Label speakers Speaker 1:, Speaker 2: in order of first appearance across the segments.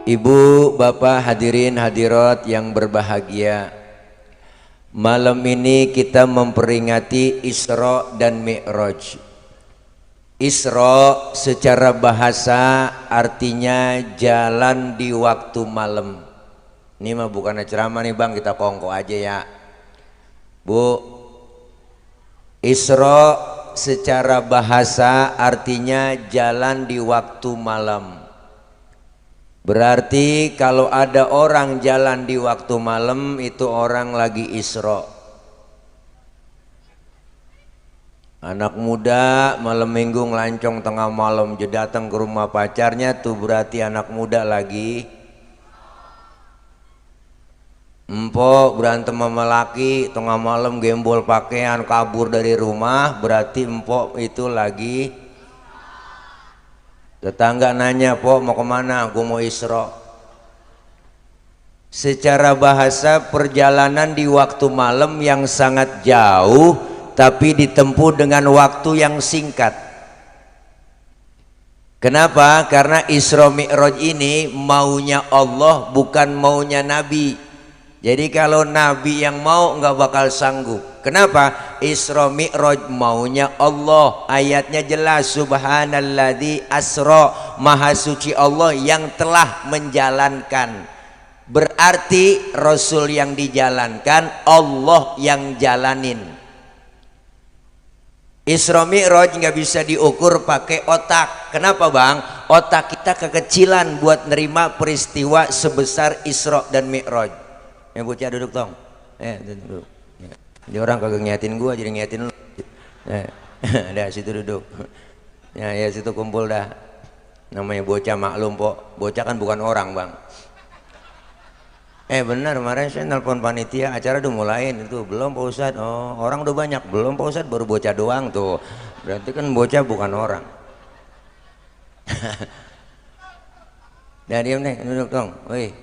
Speaker 1: Ibu, Bapak, hadirin hadirat yang berbahagia, malam ini kita memperingati Isra dan Mi'raj. Isra secara bahasa artinya jalan di waktu malam. Ini mah bukan ceramah nih bang, kita kongko aja ya. Bu, Isra secara bahasa artinya jalan di waktu malam. Berarti kalau ada orang jalan di waktu malam itu orang lagi Isra. Anak muda malam minggu ngelancong tengah malam dia datang ke rumah pacarnya tuh berarti anak muda lagi. Empok berantem sama laki tengah malam gembol pakaian kabur dari rumah berarti empok itu lagi. Tetangga nanya, "Pok mau kemana?" "Gue mau Isra." Secara bahasa perjalanan di waktu malam yang sangat jauh tapi ditempuh dengan waktu yang singkat. Kenapa? Karena Isra Mi'raj ini maunya Allah bukan maunya Nabi. Jadi kalau Nabi yang mau nggak bakal sanggup. Kenapa? Isra Mi'raj maunya Allah. Ayatnya jelas, subhanalladzi asra, maha suci Allah yang telah menjalankan. Berarti Rasul yang dijalankan, Allah yang jalanin. Isra Mi'raj nggak bisa diukur pakai otak. Kenapa bang? Otak kita kekecilan buat nerima peristiwa sebesar Isra dan Mi'raj. Bocah duduk tong. Duduk. Dia orang kagak ngiatin gua jadi ngiatin lu. Dah situ duduk. Ya situ kumpul dah. Namanya bocah maklum pok. Bocah kan bukan orang bang. Benar kemarin saya nelpon panitia acara udah mulain itu belum Pak Ustadz. Oh orang udah banyak belum Pak Ustadz baru bocah doang tuh. Berarti kan bocah bukan orang. Dah diam nih duduk tong. Woi.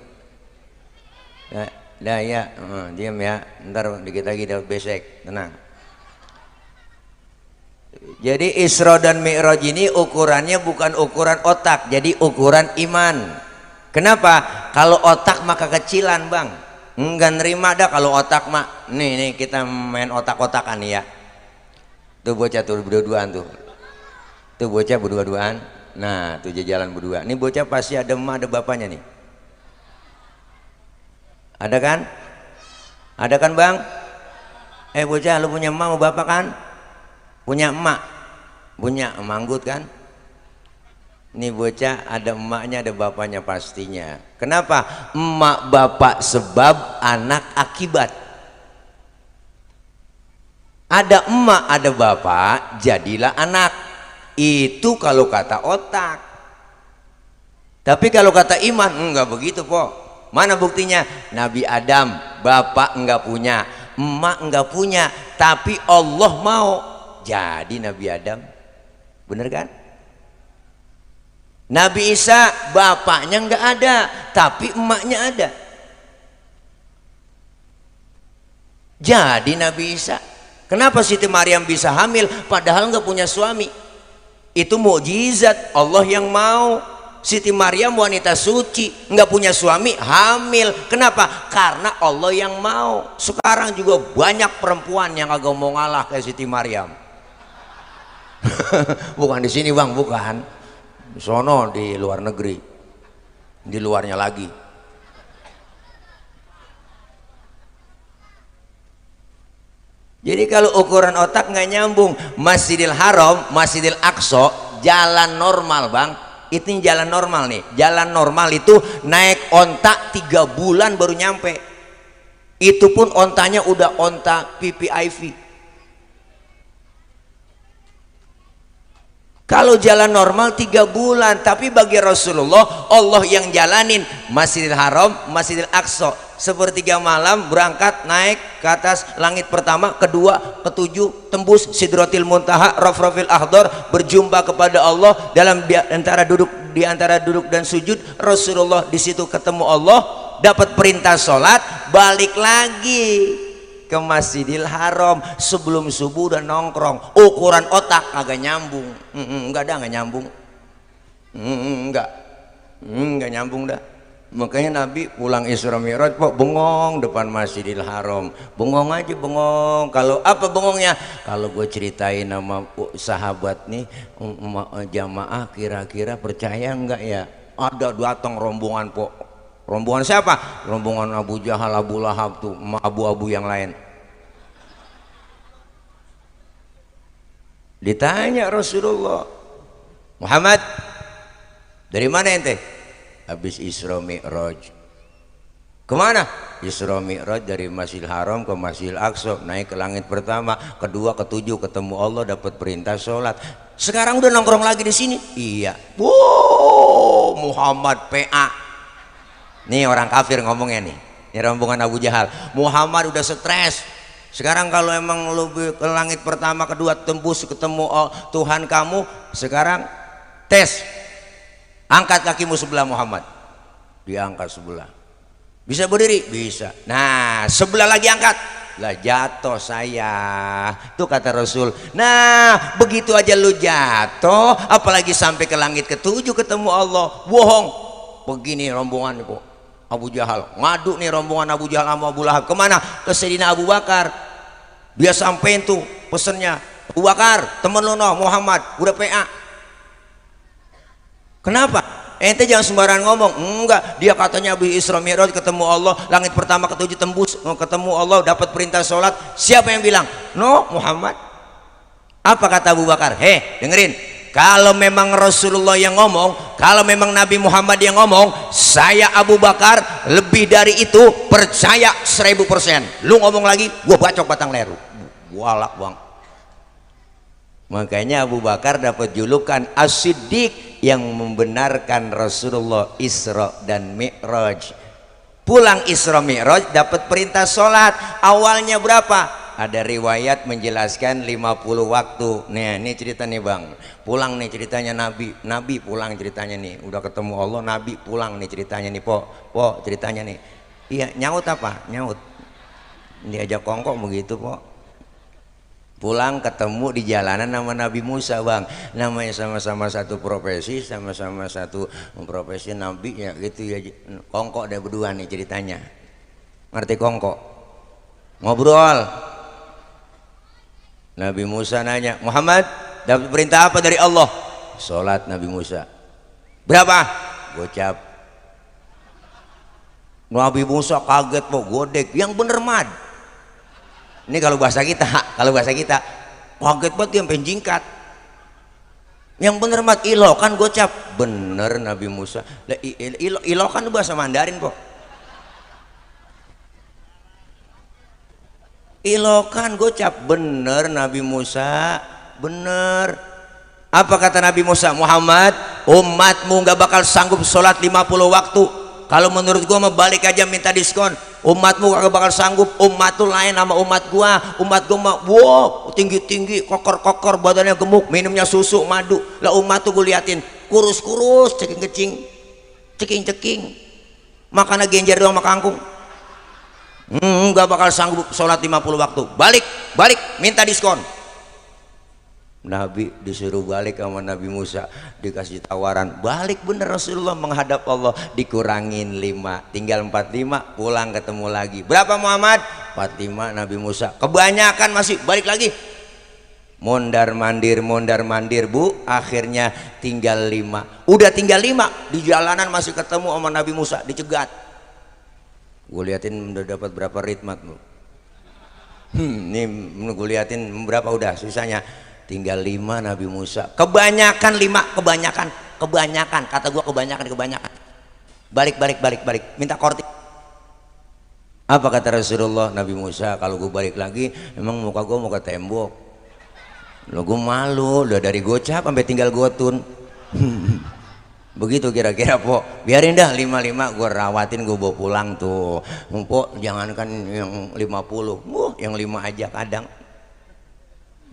Speaker 1: Dah ya, diam ya, ntar dikit lagi dapat besek, tenang. Jadi Isra dan Mi'raj ini ukurannya bukan ukuran otak, jadi ukuran iman. Kenapa? Kalau otak maka kecilan bang, enggak nerima dah kalau otak mak. Nih kita main otak-otakan nih ya. Tuh bocah tuh berdua-duaan tuh, tuh bocah berdua-duaan. Nah tuh jalan berdua. Nih bocah pasti ada emak ada bapaknya nih. Ada kan? Ada kan bang? Bocah lu punya emak mau bapak kan? Punya emak? Punya manggut kan? Ini bocah ada emaknya ada bapaknya pastinya. Kenapa? Emak bapak sebab, anak akibat. Ada emak ada bapak jadilah anak. Itu kalau kata otak. Tapi kalau kata iman enggak begitu kok. Mana buktinya? Nabi Adam bapak enggak punya, emak enggak punya, tapi Allah mau jadi Nabi Adam. Bener kan? Nabi Isa bapaknya enggak ada, tapi emaknya ada. Jadi Nabi Isa. Kenapa Siti Maryam bisa hamil padahal enggak punya suami? Itu mukjizat Allah yang mau. Siti Maryam wanita suci nggak punya suami hamil. Kenapa? Karena Allah yang mau. Sekarang juga banyak perempuan yang agak mau ngalah kayak Siti Maryam. Bukan di sini bang, bukan. Sono di luar negeri, di luarnya lagi. Jadi kalau ukuran otak nggak nyambung. Masjidil Haram, Masjidil Aqsa jalan normal bang. Itu jalan normal nih. Jalan normal itu naik onta 3 bulan baru nyampe. Itu pun ontanya udah onta PPIV. Kalau jalan normal 3 bulan, tapi bagi Rasulullah Allah yang jalanin. Masjidil Haram, Masjidil Aqsa, sepertiga malam berangkat naik ke atas langit pertama, kedua, ketujuh, tembus Sidratil Muntaha, Rafrafil Akhdar, berjumpa kepada Allah dalam di antara duduk dan sujud. Rasulullah di situ ketemu Allah, dapat perintah sholat, balik lagi ke Masjidil Haram. Sebelum subuh udah nongkrong. Ukuran otak agak nyambung. Enggak nyambung. Enggak nyambung dah. Makanya Nabi pulang Isra Mi'raj kok bengong depan Masjidil Haram, bengong aja bengong. Kalau apa bengongnya? Kalau gue ceritain sama sahabat nih jamaah, kira-kira percaya enggak ya? Ada datang rombongan kok. Rombongan siapa? Rombongan Abu Jahal, Abu Lahab tuh, abu-abu yang lain. Ditanya Rasulullah, Muhammad, dari mana ente? Habis Isra Mi'raj. Kemana? Isra Mi'raj dari Masjidil Haram ke Masjidil Aqsa, naik ke langit pertama, kedua, ketujuh, ketemu Allah, dapat perintah sholat. Sekarang udah nongkrong lagi di sini. Iya. Wow, Muhammad PA. Nih orang kafir ngomongnya nih. Ini rombongan Abu Jahal. Muhammad udah stres. Sekarang kalau emang lu ke langit pertama, kedua, tembus ketemu Tuhan kamu, sekarang tes. Angkat kakimu sebelah Muhammad. Diangkat sebelah. Bisa berdiri? Bisa. Nah, sebelah lagi angkat. Lah jatuh saya. Itu kata Rasul. Nah, begitu aja lu jatuh, apalagi sampai ke langit ketujuh ketemu Allah. Bohong. Begini rombongan kok. Abu Jahal. Ngadu nih rombongan Abu Jahal sama Abu Lahab. Kemana? Ke Sayyidina Abu Bakar. Dia sampein tuh pesennya. Abu Bakar, temen lu noh Muhammad udah PA. Kenapa? Ente jangan sembarangan ngomong. Enggak, dia katanya habis Isra Mi'raj ketemu Allah, langit pertama ketujuh tembus, ketemu Allah, dapat perintah sholat. Siapa yang bilang? No, Muhammad. Apa kata Abu Bakar? Dengerin. Kalau memang Rasulullah yang ngomong, kalau memang Nabi Muhammad yang ngomong, saya Abu Bakar lebih dari itu percaya 1000%. Lu ngomong lagi, gua bacok batang leru. Walak bang. Makanya Abu Bakar dapat julukan As-Siddiq, yang membenarkan Rasulullah Isra dan Mi'raj. Pulang Isra Mi'raj dapat perintah sholat. Awalnya berapa? Ada riwayat menjelaskan 50 waktu. Nih, ini cerita nih bang. Pulang nih ceritanya Nabi pulang ceritanya nih. Udah ketemu Allah, Nabi pulang nih ceritanya nih. Po ceritanya nih. Iya, nyaut apa? Nyaut. Diajak kongkok begitu po. Pulang ketemu di jalanan sama Nabi Musa bang. Namanya sama-sama satu profesi, sama-sama satu profesi Nabi ya gitu ya. Kongkok ada berdua nih ceritanya. Ngerti kongkok? Ngobrol. Nabi Musa nanya, Muhammad dapat perintah apa dari Allah? Sholat. Nabi Musa. Berapa? Gocap. Nabi Musa kaget po, godek. Yang bener mad. Ini kalau bahasa kita kaget banget dia sampai jingkat. Yang bener mat ilokan gocap. Bener Nabi Musa. Ilokan bahasa Mandarin kok. Ilokan gocap. Bener Nabi Musa. Bener. Apa kata Nabi Musa? Muhammad, umatmu nggak bakal sanggup sholat 50 waktu. Kalau menurut gua mau balik aja minta diskon. Umatmu gak bakal sanggup. Umat tuh lain sama umat gua. Umat gua mah wow, tinggi-tinggi, kokor-kokor, badannya gemuk, minumnya susu, madu. Lah umat tuh gua liatin kurus-kurus, ceking-kecing, ceking-ceking, makannya genjer doang sama kangkung. Gak bakal sanggup sholat 50 waktu. Balik minta diskon. Nabi disuruh balik sama Nabi Musa, dikasih tawaran balik. Bener Rasulullah menghadap Allah, dikurangin 5, tinggal 45. Pulang ketemu lagi. Berapa Muhammad? 45. Nabi Musa kebanyakan, masih balik lagi. Mondar mandir bu. Akhirnya tinggal 5. Udah tinggal 5, di jalanan masih ketemu sama Nabi Musa, dicegat. Gue liatin udah dapat berapa ritmat lu. Nih gue liatin berapa udah susahnya. Tinggal 5 Nabi Musa. Kebanyakan 5, kebanyakan. Kata gua kebanyakan. Balik. Minta kortik. Apa kata Rasulullah? Nabi Musa, kalau gua balik lagi, emang muka gua mau ke tembok. Lo gua malu, udah dari gocap sampai tinggal gotun. Begitu kira-kira po. Biarin dah 55 gua rawatin, gua bawa pulang tuh. Po, jangankan yang 50, yang 5 aja kadang.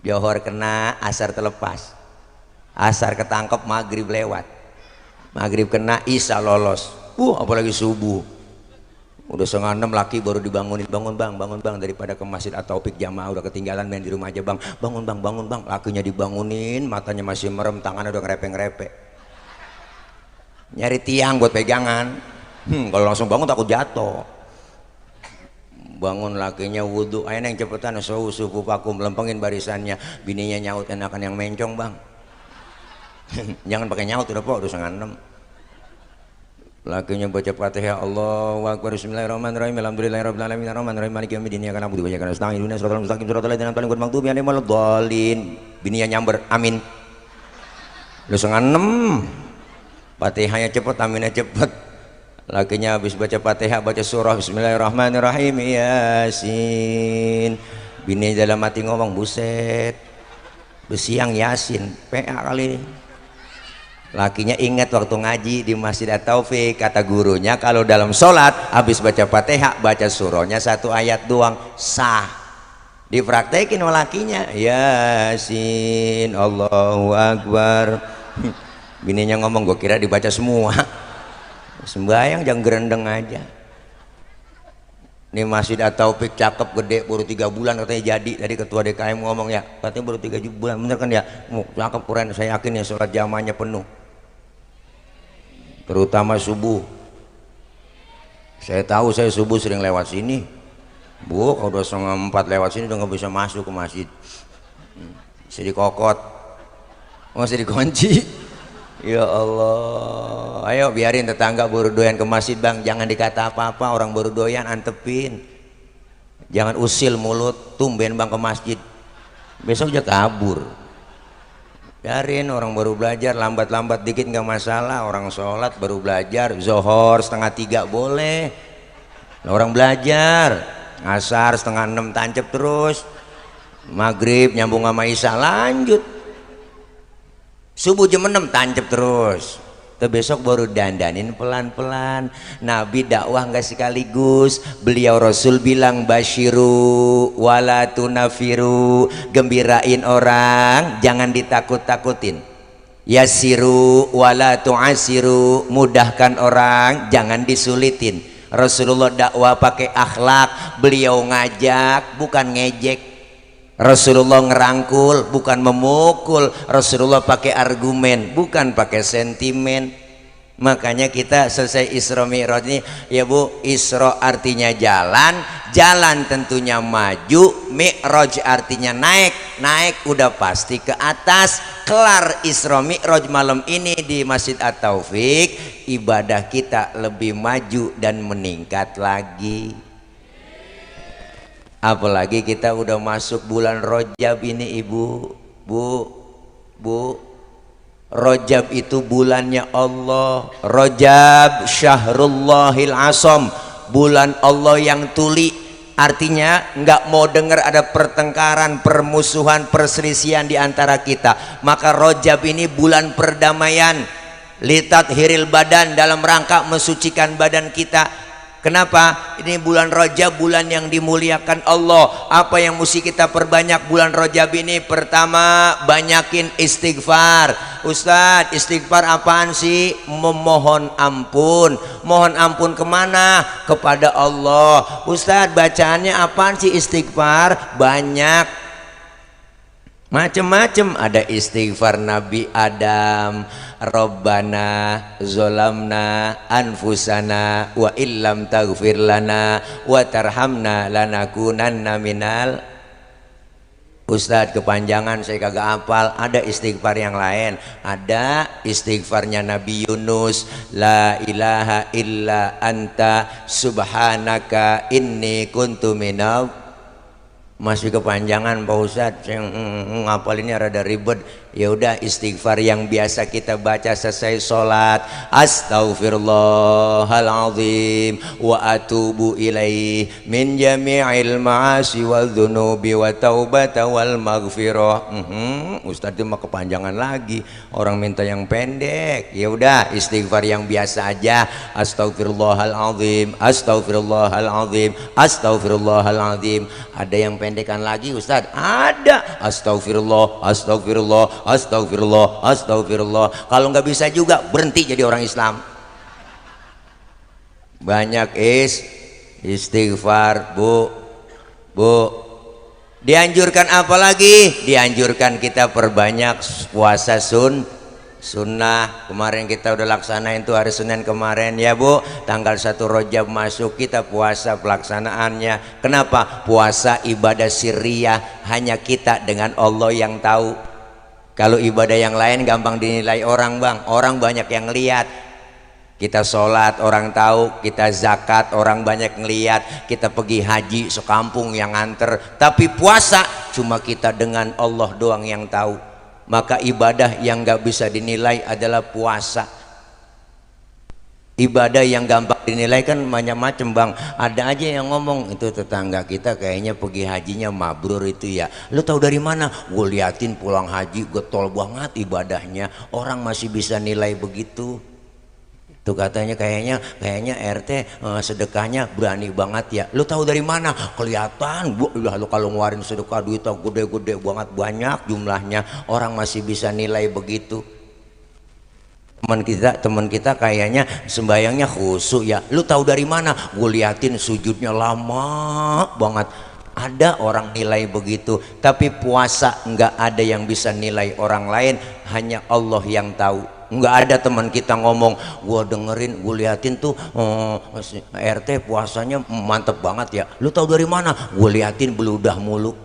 Speaker 1: Johor kena, asar terlepas, asar ketangkep, maghrib lewat, maghrib kena, isya lolos. Apalagi subuh udah 5:30 laki baru dibangunin. Bangun bang, daripada ke masjid atau Taufik jamaah udah ketinggalan, main di rumah aja bang. Bangun bang, lakinya dibangunin, matanya masih merem, tangannya udah ngerepe-ngerepe, nyari tiang buat pegangan. Kalau langsung bangun takut jatuh. Bangun lakinya wudhu, ayo yang cepetan sufu pakum, lempengin barisannya. Bininya nyaut, enakan yang mencong bang. Jangan pakai nyaut udah po, udah 5:30. Lakinya baca Fatihah, Allahu Akbar, bismillahirrahmanirrahim, alhamdulillahirabbil alamin, arrahmanirrahim, maliki yaumiddin, iyyaka na'budu wa iyyaka nasta'in, ihdinas siratal mustaqim, siratal ladzina an'amta 'alaihim ghairil maghdubi 'alaihim waladdallin. Bininya nyamber, amin. Udah 5:30. Fatihahnya cepet, aminnya cepet. Lakinya habis baca Fatihah, baca surah bismillahirrahmanirrahim, Yasin. Bini dalam hati ngomong, buset, besiang Yasin, PA kali. Lakinya ingat waktu ngaji di Masjid At-Taufik, kata gurunya kalau dalam sholat habis baca Fatihah baca surahnya 1 ayat doang sah. Dipraktekin oleh lakinya, Yasin, Allahu Akbar. Bininya ngomong, gue kira dibaca semua. Sembayang jangan gerendeng aja. Ini Masjid At-Taufik cakep, gede, baru 3 bulan katanya jadi. Tadi ketua DKM ngomong ya, katanya baru 3 bulan, bener kan ya? Cakep, keren, saya yakin ya sholat jamaahnya penuh. Terutama subuh. Saya tahu, saya subuh sering lewat sini. Bu, kalau udah 3:30 lewat sini udah nggak bisa masuk ke masjid. Masih dikokot, masih dikunci. Ya Allah, ayo biarin tetangga baru doyan ke masjid bang, jangan dikata apa-apa, orang baru doyan antepin. Jangan usil mulut, tumben bang ke masjid, besok aja kabur. Biarin orang baru belajar, lambat-lambat dikit nggak masalah. Orang sholat baru belajar, zohor 2:30 boleh. Orang belajar, asar 5:30 tancep terus, maghrib nyambung sama isya lanjut, subuh jam 6 tancep terus. Tuh besok baru dandanin pelan-pelan. Nabi dakwah nggak sekaligus. Beliau Rasul bilang basyiru wala tunafiru, gembirain orang jangan ditakut-takutin. Yasiru wala tu'asiru, mudahkan orang jangan disulitin. Rasulullah dakwah pakai akhlak. Beliau ngajak bukan ngejek. Rasulullah ngerangkul bukan memukul. Rasulullah pakai argumen bukan pakai sentimen. Makanya kita selesai Isra Mi'raj ini ya Bu, Isra artinya jalan, jalan tentunya maju, Mi'raj artinya naik, naik udah pasti ke atas. Kelar Isra Mi'raj malam ini di Masjid At-Taufik, ibadah kita lebih maju dan meningkat lagi. Apalagi kita udah masuk bulan Rajab ini Ibu, Bu. Rajab itu bulannya Allah. Rajab Syahrullahil Asam, bulan Allah yang tuli. Artinya nggak mau dengar ada pertengkaran, permusuhan, perselisihan di antara kita. Maka Rajab ini bulan perdamaian. Litat hiril badan, dalam rangka mensucikan badan kita. Kenapa? Ini bulan Rajab, bulan yang dimuliakan Allah. Apa yang mesti kita perbanyak bulan Rajab ini? Pertama, banyakin istighfar. Ustadz, istighfar apaan sih? Memohon ampun. Mohon ampun kemana? Kepada Allah. Ustadz, bacaannya apaan sih istighfar? Banyak. Macem-macem, ada istighfar Nabi Adam, Rabbana zolamna anfusana wa illam taghfir lana wa tarhamna lanakunanna minal. Ustadz kepanjangan saya kagak hafal. Ada istighfar yang lain. Ada istighfarnya Nabi Yunus, la ilaha illa anta subhanaka inni kuntu minal. Masih kepanjangan Pak Ustadz, yang ngapal ini rada ribet. Ya udah, istighfar yang biasa kita baca selesai sholat, astaghfirullahaladzim wa atubu ilaih min jami'il ma'asi wal dhunubi wa taubata wal maghfirah. Ustadz itu mah kepanjangan lagi, orang minta yang pendek. Ya udah, istighfar yang biasa aja, astaghfirullahaladzim, astaghfirullahaladzim, astaghfirullahaladzim. Ada yang pendekan lagi Ustadz? Ada. Astagfirullah, astagfirullah, astagfirullah, astagfirullah. Kalau nggak bisa juga berhenti jadi orang Islam. Banyak istighfar Bu. Dianjurkan apa lagi? Dianjurkan kita perbanyak puasa sunnah kemarin kita udah laksanain tuh hari Senin kemarin ya Bu, tanggal 1 Rajab masuk kita puasa pelaksanaannya. Kenapa? Puasa ibadah sirriyah, hanya kita dengan Allah yang tahu. Kalau ibadah yang lain gampang dinilai orang bang, orang banyak yang lihat. Kita sholat orang tahu, kita zakat orang banyak ngeliat, kita pergi haji sekampung yang nganter. Tapi puasa cuma kita dengan Allah doang yang tahu. Maka ibadah yang gak bisa dinilai adalah puasa. Ibadah yang gampang dinilai kan macam-macam bang. Ada aja yang ngomong itu tetangga kita kayaknya pergi hajinya mabrur itu ya. Lu tahu dari mana? Gue liatin pulang haji getol banget ibadahnya. Orang masih bisa nilai begitu. Tuh katanya kayaknya RT sedekahnya berani banget ya. Lu tahu dari mana? Kelihatan. Lu kalau ngeluarin sedekah duit gede-gede banget, banyak jumlahnya. Orang masih bisa nilai begitu. Teman kita kayaknya sembayangnya khusyuk ya. Lu tahu dari mana? Gue liatin sujudnya lama banget. Ada orang nilai begitu. Tapi puasa nggak ada yang bisa nilai orang lain, hanya Allah yang tahu. Nggak ada teman kita ngomong, gua dengerin, gua liatin tuh RT puasanya mantep banget ya. Lu tahu dari mana? Gua liatin beludah mulu.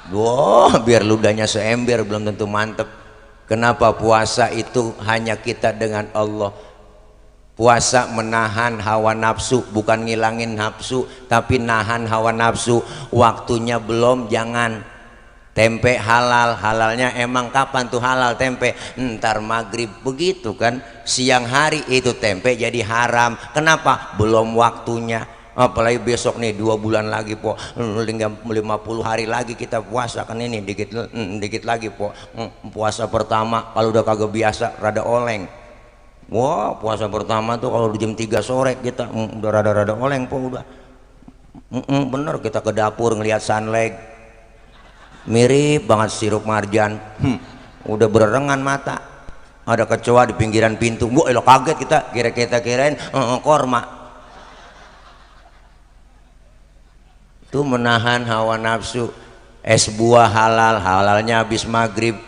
Speaker 1: Wah, biar ludahnya seember belum tentu mantep. Kenapa? Puasa itu hanya kita dengan Allah. Puasa menahan hawa nafsu, bukan ngilangin nafsu, tapi nahan hawa nafsu. Waktunya belum, jangan. Tempe halal, halalnya emang kapan tuh halal tempe? Ntar maghrib, begitu kan. Siang hari itu tempe jadi haram. Kenapa? Belum waktunya. Apalagi besok nih 2 bulan lagi po, 50 hari lagi kita puasa kan. Ini dikit lagi po. Puasa pertama kalau udah kagak biasa rada oleng. Wah, puasa pertama tuh kalau jam 3 sore kita udah rada oleng po udah. Bener, kita ke dapur ngelihat sunlight mirip banget sirup marjan. Udah berengan mata, ada kecoa di pinggiran pintu. Wah, lo kaget kita kirain korma. Itu menahan hawa nafsu. Es buah halal, halalnya habis maghrib.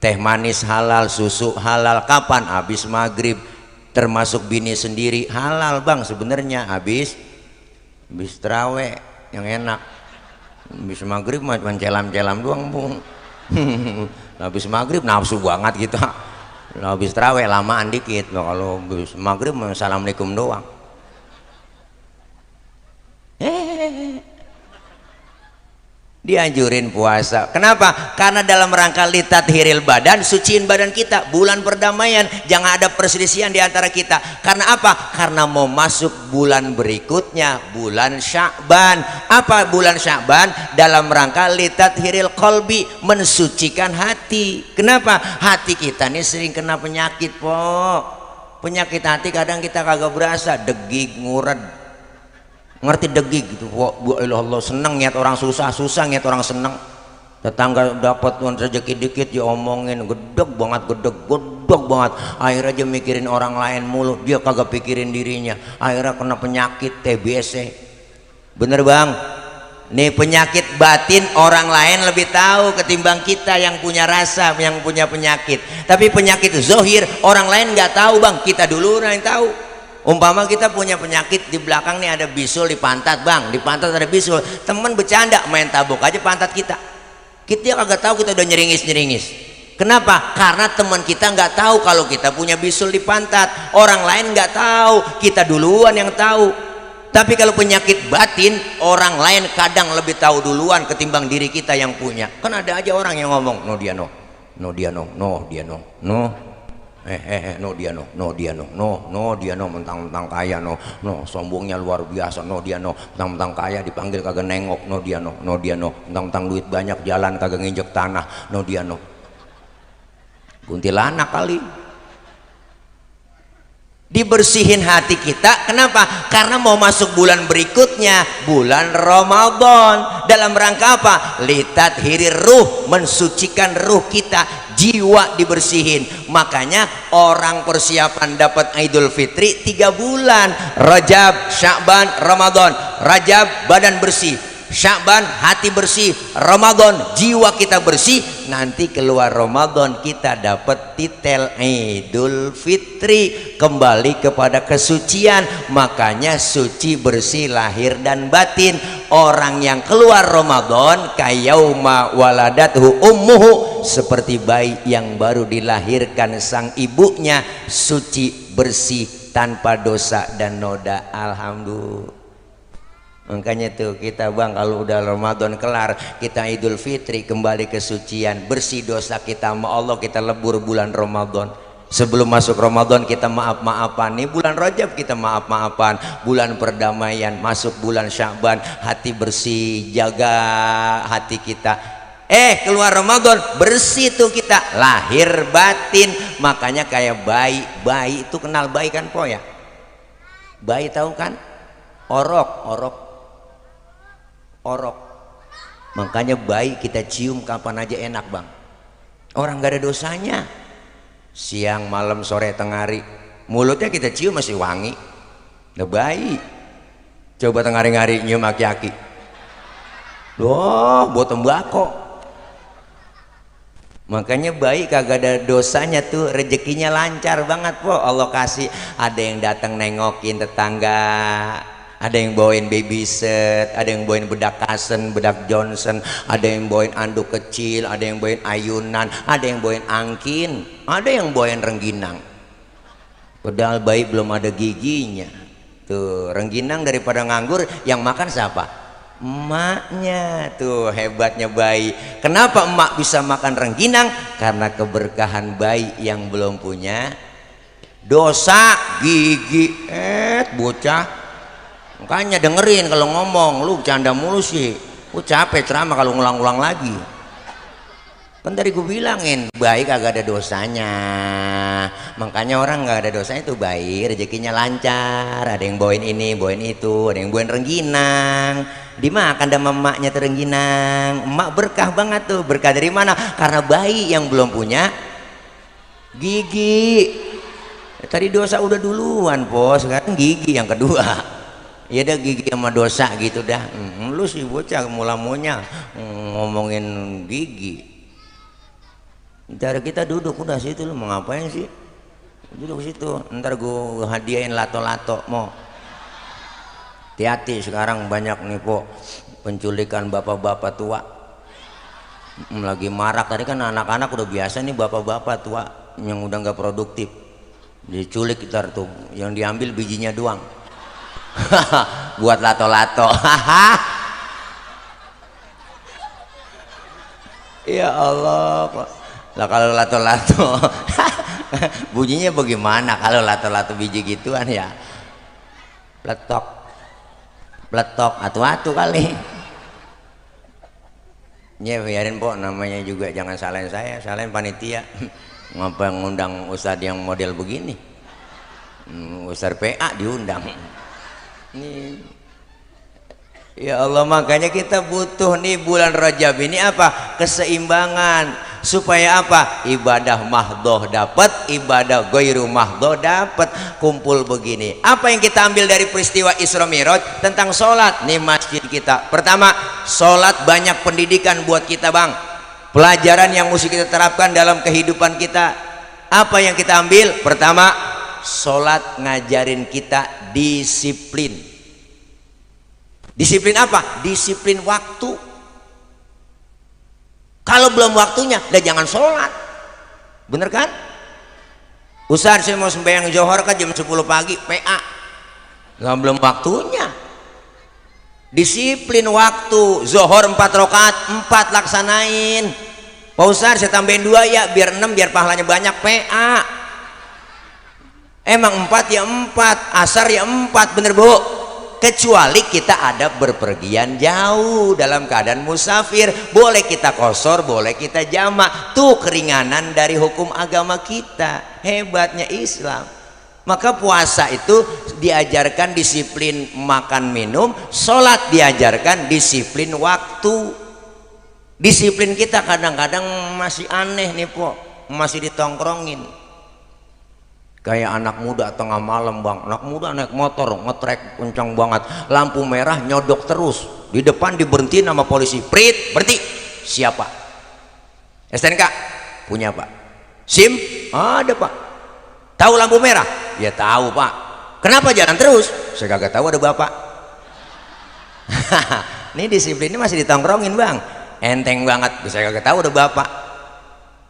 Speaker 1: Teh manis halal, susu halal, kapan? Habis maghrib. Termasuk bini sendiri halal bang sebenarnya habis terawih yang enak. Habis maghrib macam celam-celam doang bung. Habis maghrib nafsu banget kita. Habis terawih lamaan dikit. Kalau habis maghrib assalamualaikum doang. Dianjurin puasa. Kenapa? Karena dalam rangka litathiril badan, suciin badan kita, bulan perdamaian, jangan ada perselisihan di antara kita. Karena apa? Karena mau masuk bulan berikutnya, bulan Sya'ban. Apa bulan Sya'ban? Dalam rangka litathiril qalbi, mensucikan hati. Kenapa? Hati kita nih sering kena penyakit, po. Penyakit hati kadang kita kagak berasa, degig, ngured. Ngerti degig gitu. Wah, Allah seneng ngeliat orang susah ngeliat orang seneng. Tetangga dapat rezeki dikit diomongin, gedeg banget. Akhirnya aja mikirin orang lain mulu, dia kagak pikirin dirinya. Akhirnya kena penyakit TBC. Bener bang? Nih penyakit batin orang lain lebih tahu ketimbang kita yang punya rasa, yang punya penyakit. Tapi penyakit zohir orang lain nggak tahu bang, kita dulu yang tahu. Umpama kita punya penyakit di belakang nih ada bisul di pantat bang, di pantat ada bisul, temen bercanda main tabok aja pantat kita kagak tahu kita udah nyeringis. Kenapa? Karena teman kita nggak tahu kalau kita punya bisul di pantat, orang lain nggak tahu, kita duluan yang tahu. Tapi kalau penyakit batin orang lain kadang lebih tahu duluan ketimbang diri kita yang punya. Kan ada aja orang yang ngomong no dia no mentang-mentang kaya no sombongnya luar biasa no dia no mentang-mentang kaya dipanggil kagak nengok no dia no mentang-mentang duit banyak jalan kagak nginjek tanah no dia no. Kuntilanak kali. Dibersihin hati kita. Kenapa? Karena mau masuk bulan berikutnya, bulan Ramadan. Dalam rangka apa? Litathiri ruh, mensucikan ruh kita, jiwa dibersihin. Makanya orang persiapan dapat Idul Fitri 3 bulan, Rajab, Sya'ban, Ramadan. Rajab badan bersih, Sya'ban hati bersih, Ramadan jiwa kita bersih, nanti keluar Ramadan kita dapat titel Idul Fitri, kembali kepada kesucian. Makanya suci bersih lahir dan batin. Orang yang keluar Ramadan kayauma waladathu ummuhu, seperti bayi yang baru dilahirkan sang ibunya, suci bersih tanpa dosa dan noda. Alhamdulillah. Makanya tuh kita bang, kalau udah Ramadan kelar, kita Idul Fitri, kembali ke sucian, bersih dosa kita sama Allah, kita lebur bulan Ramadan. Sebelum masuk Ramadan kita maaf-maafan, nih bulan Rajab kita maaf-maafan, bulan perdamaian, masuk bulan Sya'ban hati bersih, jaga hati kita. Keluar Ramadan bersih tuh kita lahir batin. Makanya kayak bayi itu kenal bayi kan po ya? Bayi tahu kan? Orok. Makanya bayi kita cium kapan aja enak bang. Orang gak ada dosanya. Siang, malam, sore, tengah hari, mulutnya kita cium masih wangi. Nah bayi, coba tengah hari nyium aki-aki, buat tembakau. Makanya bayi kagak ada dosanya tuh, rezekinya lancar banget po. Allah kasih, ada yang datang nengokin tetangga, ada yang bawain babysit, ada yang bawain bedak Kasen, bedak Johnson, ada yang bawain anduk kecil, ada yang bawain ayunan, ada yang bawain angkin, ada yang bawain rengginang. Padahal bayi belum ada giginya. Tuh rengginang daripada nganggur, yang makan siapa? Emaknya. Tuh hebatnya bayi. Kenapa emak bisa makan rengginang? Karena keberkahan bayi yang belum punya dosa gigi. Bocah, makanya dengerin kalau ngomong, lu canda mulu sih, lu capek ceramah kalau ngulang-ulang lagi. Kan tadi gue bilangin baik agak ada dosanya. Makanya orang nggak ada dosanya itu baik, rezekinya lancar. Ada yang bawain ini, bawain itu, ada yang bawain rengginang, dimakan sama emaknya tuh rengginang. Emak berkah banget tuh. Berkah dari mana? Karena bayi yang belum punya gigi. Tadi dosa udah duluan po, sekarang gigi yang kedua. Ya dah gigi sama dosa gitu dah. Lu sih bocah mula-muanya ngomongin gigi. Ntar kita duduk udah situ, lu mau ngapain sih? Duduk situ, ntar gue hadiahin lato-lato mau. Hati-hati sekarang banyak nih po penculikan bapak-bapak tua. Lagi marak, tadi kan anak-anak udah biasa nih, bapak-bapak tua yang udah nggak produktif diculik ntar tuh, yang diambil bijinya doang. Buat lato-lato. Ya Allah Pak. Lah kalau lato-lato bunyinya bagaimana kalau lato-lato biji gituan ya? Pletok atu-atu kali. Ya biarin po, namanya juga jangan salahin saya, salahin panitia. Ngapa ngundang ustadz yang model begini? Ustadz PA diundang. Ya Allah, makanya kita butuh nih bulan Rajab ini apa? Keseimbangan, supaya apa? Ibadah mahdoh dapat, ibadah ghairu mahdoh dapat, kumpul begini. Apa yang kita ambil dari peristiwa Isra Mi'raj tentang sholat nih masjid kita? Pertama, sholat banyak pendidikan buat kita bang, pelajaran yang mesti kita terapkan dalam kehidupan kita. Apa yang kita ambil? Pertama, sholat ngajarin kita disiplin. Disiplin apa? Disiplin waktu. Kalau belum waktunya, udah jangan sholat. Bener kan? Ustaz saya mau sembahyang Zuhur kan jam 10 pagi, PA. Nggak belum waktunya. Disiplin waktu. Zuhur 4 rakaat, 4 laksanain. Pak Ustaz saya tambahin 2 ya, biar 6, biar pahalanya banyak, PA. Emang 4 ya 4, asar ya 4, bener bu? Kecuali kita ada berpergian jauh dalam keadaan musafir, boleh kita qosor, boleh kita jamak. Tuh keringanan dari hukum agama kita. Hebatnya Islam. Maka puasa itu diajarkan disiplin makan minum, sholat diajarkan disiplin waktu. Disiplin kita kadang-kadang masih aneh nih po, masih ditongkrongin. Kayak anak muda tengah malam bang, anak muda naik motor ngetrek kencang banget, lampu merah nyodok terus, di depan diberhentiin sama polisi, prit berhenti. Siapa? STNK punya pak. SIM ada pak. Tahu lampu merah? Ya tahu pak. Kenapa jalan terus? Saya kagak tahu, ada bapak. Ini disiplin ini masih ditongkrongin bang, enteng banget. Saya kagak tahu, ada bapak.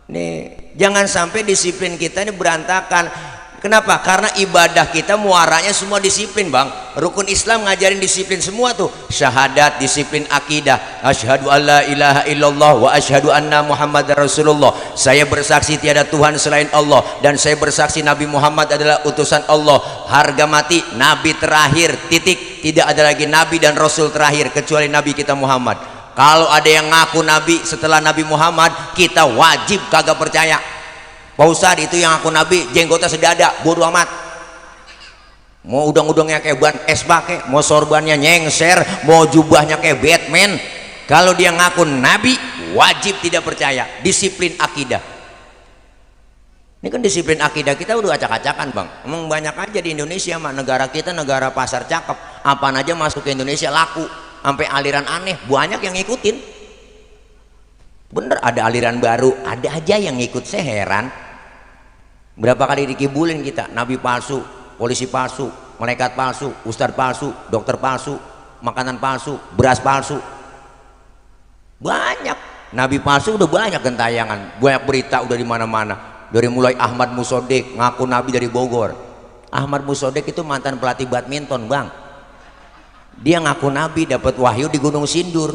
Speaker 1: Nih jangan sampai disiplin kita ini berantakan. Kenapa? Karena ibadah kita muaranya semua disiplin bang. Rukun Islam ngajarin disiplin semua tuh. Syahadat, disiplin akidah. Asyhadu alla ilaha illallah wa asyhadu anna Muhammadar Rasulullah. Saya bersaksi tiada Tuhan selain Allah, dan saya bersaksi Nabi Muhammad adalah utusan Allah. Harga mati Nabi terakhir, titik. Tidak ada lagi Nabi dan Rasul terakhir kecuali Nabi kita Muhammad. Kalau ada yang ngaku Nabi setelah Nabi Muhammad, kita wajib kagak percaya. Pak Ustadz itu yang aku Nabi, jenggotnya sedada, bodo amat. Mau udang-udangnya kayak ban es pakai, mau sorbannya nyengser, mau jubahnya kayak Batman. Kalau dia ngaku Nabi, wajib tidak percaya. Disiplin akidah. Ini kan disiplin akidah kita udah acak-acakan bang. Emang banyak aja di Indonesia mah, negara kita negara pasar cakep. Apaan aja masuk ke Indonesia laku, sampai aliran aneh banyak yang ngikutin. Bener, ada aliran baru, ada aja yang ngikut. Saya heran. Berapa kali dikibulin kita, nabi palsu, polisi palsu, malaikat palsu, ustadz palsu, dokter palsu, makanan palsu, beras palsu. Banyak nabi palsu, udah banyak gentayangan, banyak berita udah di mana-mana. Dari mulai Ahmad Musodek ngaku nabi dari Bogor. Ahmad Musodek itu mantan pelatih badminton bang. Dia ngaku nabi, dapat wahyu di Gunung Sindur.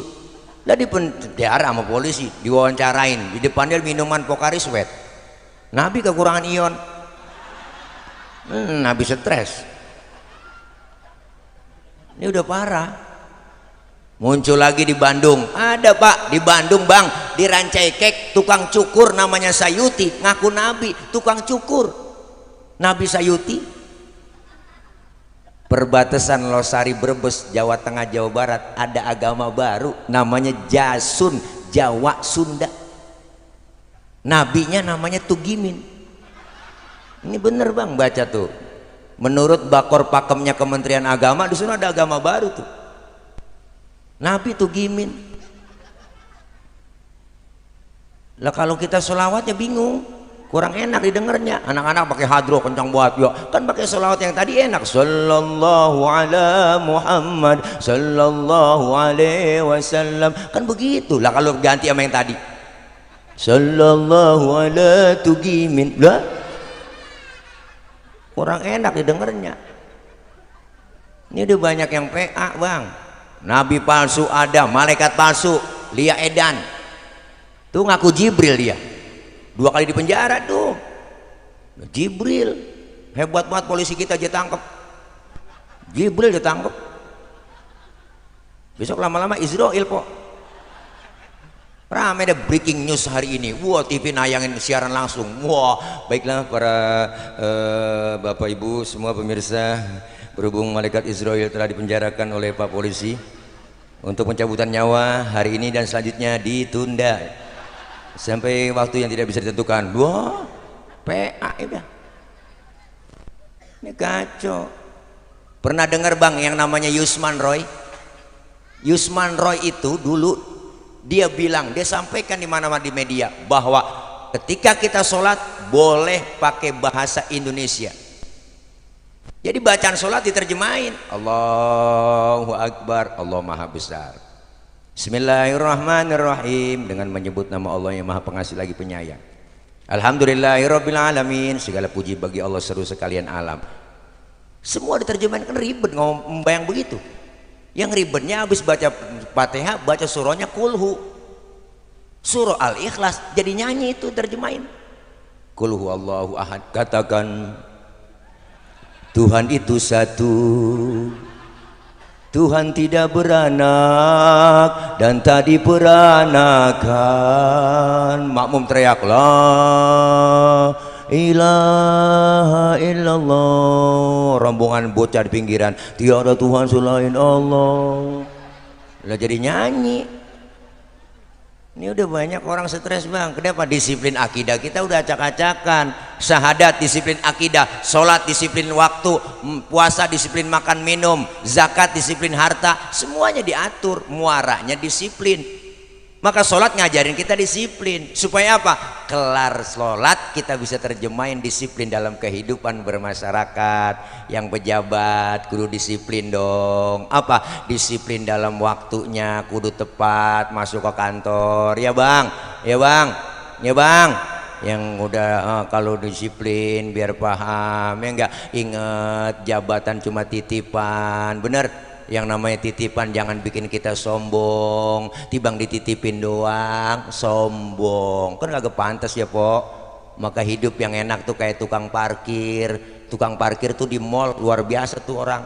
Speaker 1: Lah dipenjara sama polisi, diwawancarain di depan dia minuman Pocari Sweat. Nabi kekurangan ion. Nabi stres. Ini udah parah. Muncul lagi di Bandung, ada pak di Bandung bang, di Rancaikek tukang cukur namanya Sayuti ngaku nabi, tukang cukur. Nabi Sayuti. Perbatasan Losari Brebes, Jawa Tengah, Jawa Barat, ada agama baru namanya Jasun, Jawa Sunda. Nabinya namanya Tugimin. Ini bener bang, baca tuh. Menurut bakor pakemnya Kementerian Agama, di sana ada agama baru tuh. Nabi Tugimin. Lah kalau kita sholawatnya bingung, kurang enak didengarnya. Anak-anak pakai hadro kencang banget ya. Kan pakai sholawat yang tadi enak. Sallallahu ala Muhammad, sallallahu alaihi wasallam. Kan begitu. Lah kalau ganti sama yang tadi, sallallahu ala Tugimin, lah kurang enak didengarnya. Ini udah banyak yang PA bang. Nabi palsu ada, malaikat palsu. Lia Edan tuh ngaku Jibril, dia 2 kali di penjara tuh. Jibril hebat banget, polisi kita aja tangkep. Jibril ditangkep. Besok lama-lama Israel kok. Ramai ada breaking news hari ini. Wah, TV nayangin siaran langsung. Wah, baiklah para bapak ibu semua pemirsa, berhubung malaikat Israel telah dipenjarakan oleh Pak Polisi untuk pencabutan nyawa, hari ini dan selanjutnya ditunda sampai waktu yang tidak bisa ditentukan. Wah, PA udah. Ini kacau. Pernah dengar bang yang namanya Yusman Roy? Yusman Roy itu dulu dia bilang, dia sampaikan di mana-mana di media bahwa ketika kita sholat boleh pakai bahasa Indonesia. Jadi bacaan sholat diterjemahin, Allahu Akbar, Allah Maha Besar, Bismillahirrahmanirrahim, dengan menyebut nama Allah yang Maha Pengasih lagi Penyayang. Alhamdulillahirabbil alamin, segala puji bagi Allah seru sekalian alam. Semua diterjemahin, kan ribet ngomong bayang begitu. Yang ribetnya habis baca Fatihah, baca surahnya kulhu, surah Al-Ikhlas, jadi nyanyi itu terjemahin. Kulhu Allahu ahad, katakan Tuhan itu satu, Tuhan tidak beranak dan tak diperanakan. Makmum teriak la ilaha illallah. Rombongan bocah di pinggiran, tiada Tuhan selain Allah. Lah jadi nyanyi. Ini udah banyak orang stres bang. Kenapa? Disiplin akidah kita udah acak-acakan. syahadat disiplin akidah, sholat disiplin waktu, puasa disiplin makan minum, zakat disiplin harta, semuanya diatur, muaranya disiplin. Maka sholat ngajarin kita disiplin supaya apa? Kelar sholat kita bisa terjemahin disiplin dalam kehidupan bermasyarakat. Yang pejabat kudu disiplin dong. Apa? Disiplin dalam waktunya, kudu tepat masuk ke kantor. Ya bang, ya bang, ya bang. Yang udah kalau disiplin biar paham, ya enggak, inget jabatan cuma titipan, bener. Yang namanya titipan jangan bikin kita sombong, tibang dititipin doang sombong, kan kagak pantas ya po. Maka hidup yang enak tuh kayak tukang parkir. Tukang parkir tuh di mall luar biasa tuh orang,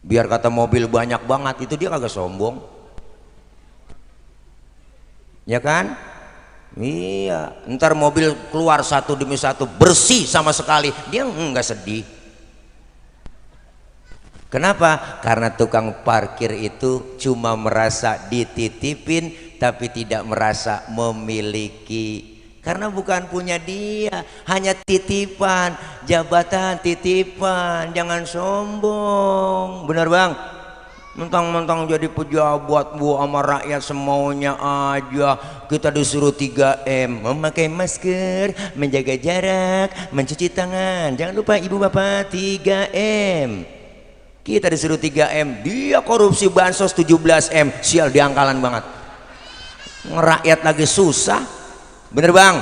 Speaker 1: biar kata mobil banyak banget itu dia kagak sombong, ya kan? Iya, ntar mobil keluar satu demi satu bersih sama sekali, dia enggak sedih. Kenapa? Karena tukang parkir itu cuma merasa dititipin tapi tidak merasa memiliki. Karena bukan punya dia, hanya titipan, jabatan titipan, jangan sombong. Benar bang? Mentang-mentang jadi pejabat bu sama rakyat semaunya aja. Kita disuruh 3M, memakai masker, menjaga jarak, mencuci tangan. Jangan lupa ibu bapak 3M. Kita disuruh 3M, dia korupsi bansos 17M, sial diangkalan banget. Ngerakyat lagi susah, bener bang?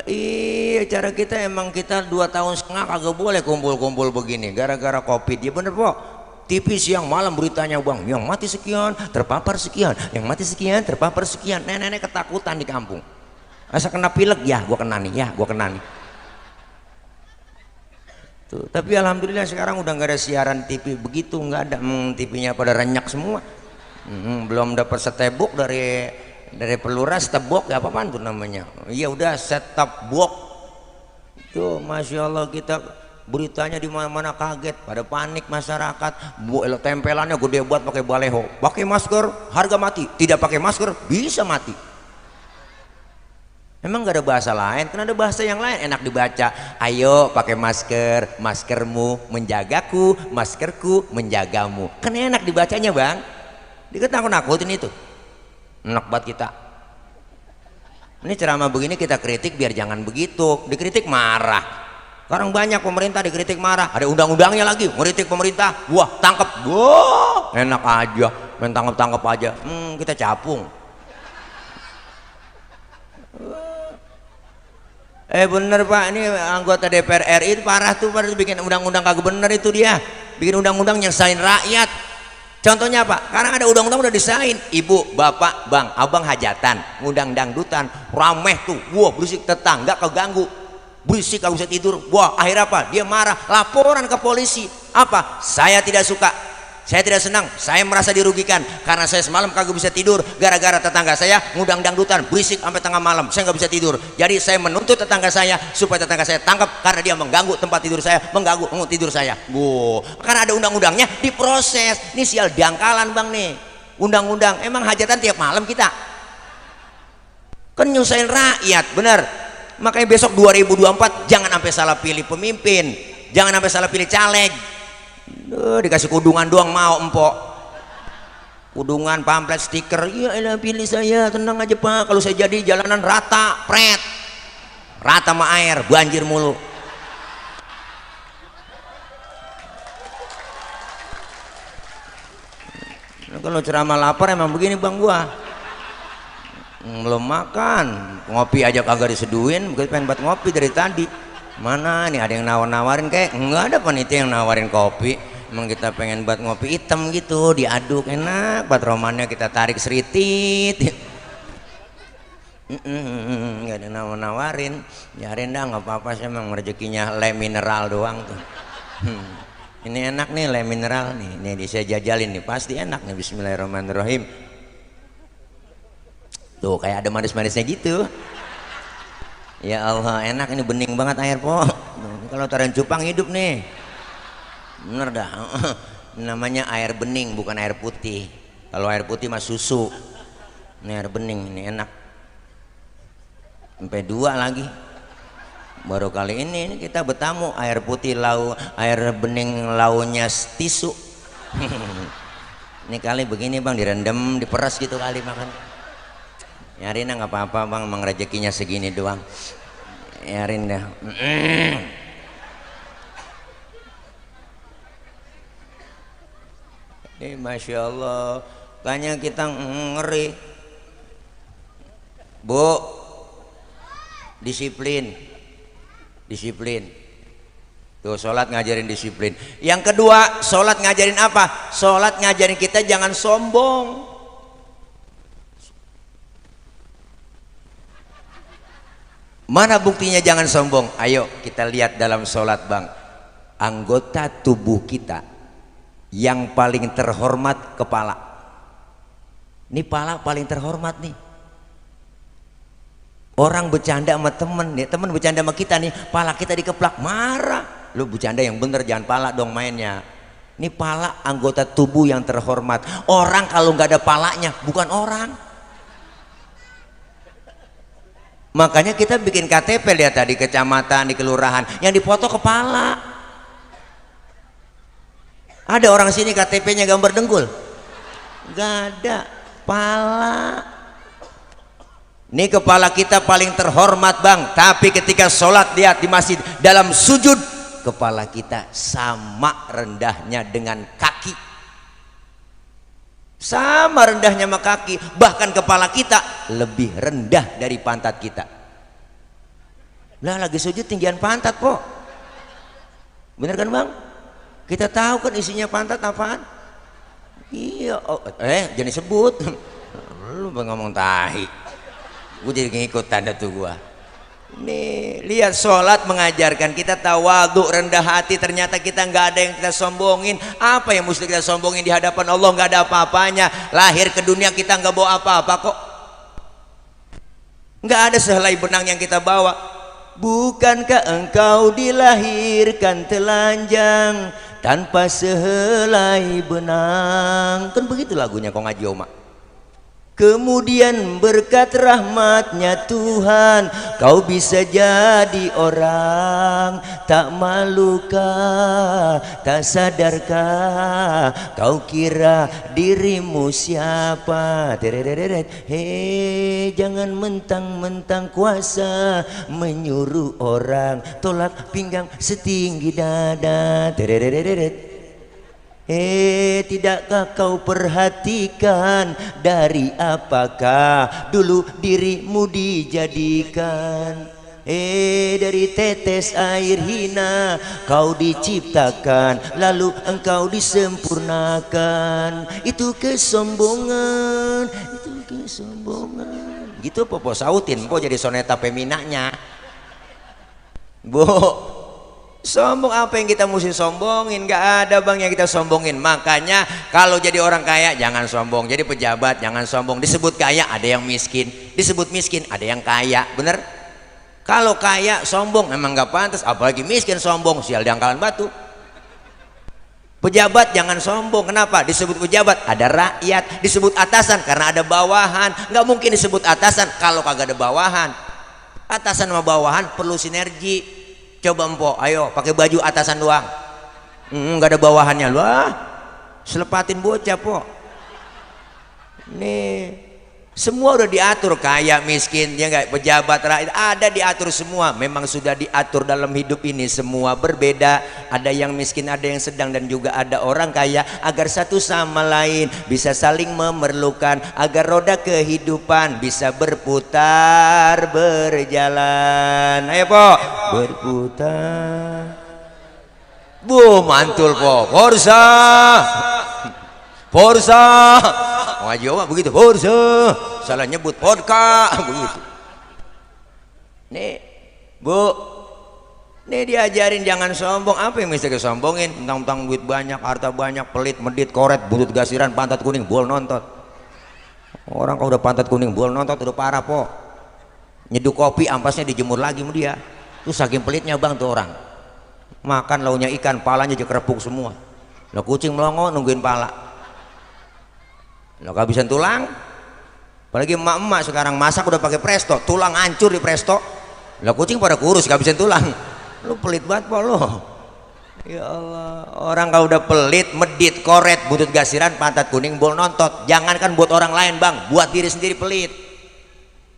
Speaker 1: Iya, cara kita emang kita 2 tahun setengah kagak boleh kumpul-kumpul begini, gara-gara covid. Ya bener po, TV siang malam beritanya bang, yang mati sekian, terpapar sekian, yang mati sekian, terpapar sekian. Nenek-nenek ketakutan di kampung. Asa kena pilek, ya gua kena nih, ya gua kena nih. Tuh, tapi alhamdulillah sekarang udah nggak ada siaran TV begitu, nggak ada. TV-nya pada renyak semua. Belum dapat setebok dari pelura, setebok ya apaan tuh namanya? Iya udah set top box. Tuh masya Allah, kita beritanya di mana-mana kaget, pada panik masyarakat. Tempelannya gede buat pakai baleho, pakai masker harga mati, tidak pakai masker bisa mati. Emang gak ada bahasa lain? Kan ada bahasa yang lain enak dibaca. Ayo pakai masker, maskermu menjagaku, maskerku menjagamu. Kan enak dibacanya bang. Dia nakut-nakutin itu. Enak banget kita. Ini ceramah begini kita kritik biar jangan begitu. Dikritik marah. Sekarang banyak pemerintah dikritik marah. Ada undang-undangnya lagi, ngeritik pemerintah. Wah tangkep, wah enak aja, main tangkep-tangkep aja. Kita capung. Bener pak, ini anggota DPR RI itu parah tuh, pada bikin undang-undang kagak bener itu dia. Bikin undang-undang nyelesain rakyat. Contohnya apa? Sekarang ada undang-undang udah disain. Ibu, bapak, bang, abang hajatan, ngundang dangdutan, rameh tuh. Wah berisik, tetangga keganggu, berisik kagak bisa tidur. Wah akhirnya apa? Dia marah, laporan ke polisi. Apa? Saya tidak suka, saya tidak senang, saya merasa dirugikan karena saya semalam kagak bisa tidur gara-gara tetangga saya ngundang dangdutan berisik sampai tengah malam, saya nggak bisa tidur. Jadi saya menuntut tetangga saya supaya tetangga saya tangkap karena dia mengganggu tempat tidur saya, mengganggu tidur saya. Karena ada undang-undangnya diproses. Ini sial diangkalan bang nih undang-undang. Emang hajatan tiap malam kita kan nyusahin rakyat, bener. Makanya besok 2024 jangan sampai salah pilih pemimpin, jangan sampai salah pilih caleg. Dikasih kudungan doang mau empok, kudungan, pamflet, stiker. Ya elah pilih saya, tenang aja pak, kalau saya jadi jalanan rata, pret, rata sama air, banjir mulu. Nah, kalau ceramah lapar emang begini bang gua. Belum makan, ngopi aja kagak diseduin, gue pengen buat ngopi dari tadi. Mana nih ada yang nawar-nawarin, kayak enggak ada panitia yang nawarin kopi. Emang kita pengen buat ngopi hitam gitu, diaduk enak, buat romannya kita tarik seritit. Enggak ada nawar-nawarin, biarin dah nggak apa-apa sih, emang rezekinya le mineral doang tuh. Ini enak nih le mineral nih saya jajalin nih, pasti enak nih. Bismillahirrahmanirrahim. Tuh kayak ada manis-manisnya gitu. Ya Allah enak, ini bening banget air po. Kalau taruhin cupang hidup nih, bener dah. Namanya air bening bukan air putih. Kalau air putih mah susu, ini air bening, ini enak. Sampai 2 lagi. Baru kali ini kita bertamu air putih lau, air bening launya tisu. Ini kali begini bang, direndam, diperas gitu kali makan. Yarin nggak apa-apa bang, emang rezekinya segini doang. Yarin dah. Masya Allah, kayaknya kita ngeri. Bu, disiplin. Tuh sholat ngajarin disiplin. Yang kedua, sholat ngajarin apa? Sholat ngajarin kita jangan sombong. Mana buktinya jangan sombong? Ayo kita lihat dalam sholat bang. Anggota tubuh kita yang paling terhormat kepala. Ini pala paling terhormat nih. Orang bercanda sama temen nih, temen bercanda sama kita nih, pala kita dikeplak, marah. Lu bercanda yang bener, jangan pala dong mainnya. Ini pala anggota tubuh yang terhormat. Orang kalau nggak ada palanya bukan orang. Makanya kita bikin KTP, lihat tadi kecamatan, di kelurahan, yang dipoto kepala. Ada orang sini KTP-nya gambar dengkul? Nggak ada, pala. Ini kepala kita paling terhormat bang. Tapi ketika sholat lihat di masjid, dalam sujud kepala kita sama rendahnya dengan kaki. Sama rendahnya sama kaki. Bahkan kepala kita lebih rendah dari pantat kita. Lah lagi sujud tinggian pantat kok. Bener kan bang? Kita tahu kan isinya pantat apaan? Iya. Oh, jangan disebut. Lu ngomong tahi. Gue jadi ngikut tanda tuh gua. Nih lihat, sholat mengajarkan kita tawadhu, rendah hati. Ternyata kita nggak ada yang kita sombongin. Apa yang mesti kita sombongin di hadapan Allah? Nggak ada apa-apanya. Lahir ke dunia kita nggak bawa apa-apa kok. Nggak ada sehelai benang yang kita bawa. Bukankah engkau dilahirkan telanjang tanpa sehelai benang? Kan begitu lagunya kok ngaji Oma. Kemudian berkat rahmatnya Tuhan, kau bisa jadi orang. Tak malukah, tak sadarkah, kau kira dirimu siapa? Hei, jangan mentang-mentang kuasa menyuruh orang tolak pinggang setinggi dada. Tidakkah kau perhatikan dari apakah dulu dirimu dijadikan? Dari tetes air hina kau diciptakan, lalu engkau disempurnakan. Itu kesombongan, itu kesombongan. Gitu popo sautin, po jadi soneta peminanya. Bu, sombong apa yang kita mesti sombongin? Gak ada bang yang kita sombongin. Makanya kalau jadi orang kaya jangan sombong, jadi pejabat jangan sombong. Disebut kaya ada yang miskin, disebut miskin ada yang kaya, bener? Kalau kaya sombong memang gak pantas, apalagi miskin sombong, sial di angkalan batu. Pejabat jangan sombong, kenapa? Disebut pejabat ada rakyat, disebut atasan karena ada bawahan. Gak mungkin disebut atasan kalau kagak ada bawahan. Atasan sama bawahan perlu sinergi. Coba empok, ayo pakai baju atasan doang, nggak ada bawahannya, lu selepatin bocah po. Nih semua udah diatur, kaya miskin ya nggak, pejabat rakyat ada diatur semua. Memang sudah diatur dalam hidup ini semua berbeda, ada yang miskin, ada yang sedang, dan juga ada orang kaya, agar satu sama lain bisa saling memerlukan, agar roda kehidupan bisa berputar berjalan. Ayo po, berputar. Bu mantul po, Forza Forza. Ngaji Oma begitu, Forza. Salah nyebut vodka begitu. Nih bu, nih diajarin jangan sombong. Apa yang mesti kesombongin? Tentang duit banyak, harta banyak, pelit, medit, koret, butut gasiran, pantat kuning, bol nontot. Orang kalau udah pantat kuning, bol nontot udah parah po. Nyeduh kopi ampasnya dijemur lagi sama dia. Tuh saking pelitnya bang tuh orang. Makan launya ikan, palanya aja kerepuk semua. Lo kucing melongo nungguin pala. Lo kehabisan tulang. Apalagi emak-emak sekarang masak udah pakai presto, tulang hancur di presto. Lah kucing pada kurus kehabisan tulang. Lu pelit banget po lu. Ya Allah, orang kalau udah pelit, medit, koret, butut gasiran, pantat kuning, bol nontot. Jangankan buat orang lain bang, buat diri sendiri pelit.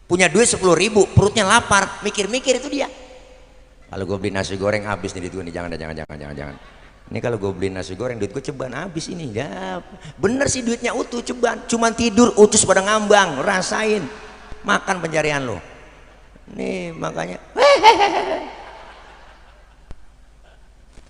Speaker 1: Punya duit 10.000, perutnya lapar, mikir-mikir itu dia. Kalau gue beli nasi goreng habis nih duit gue nih, jangan. Ini kalau gue beli nasi goreng duit gue ceban habis ini. Ya, bener sih duitnya utuh ceban, cuman tidur utus pada ngambang, rasain makan pencarian lo. Nih makanya.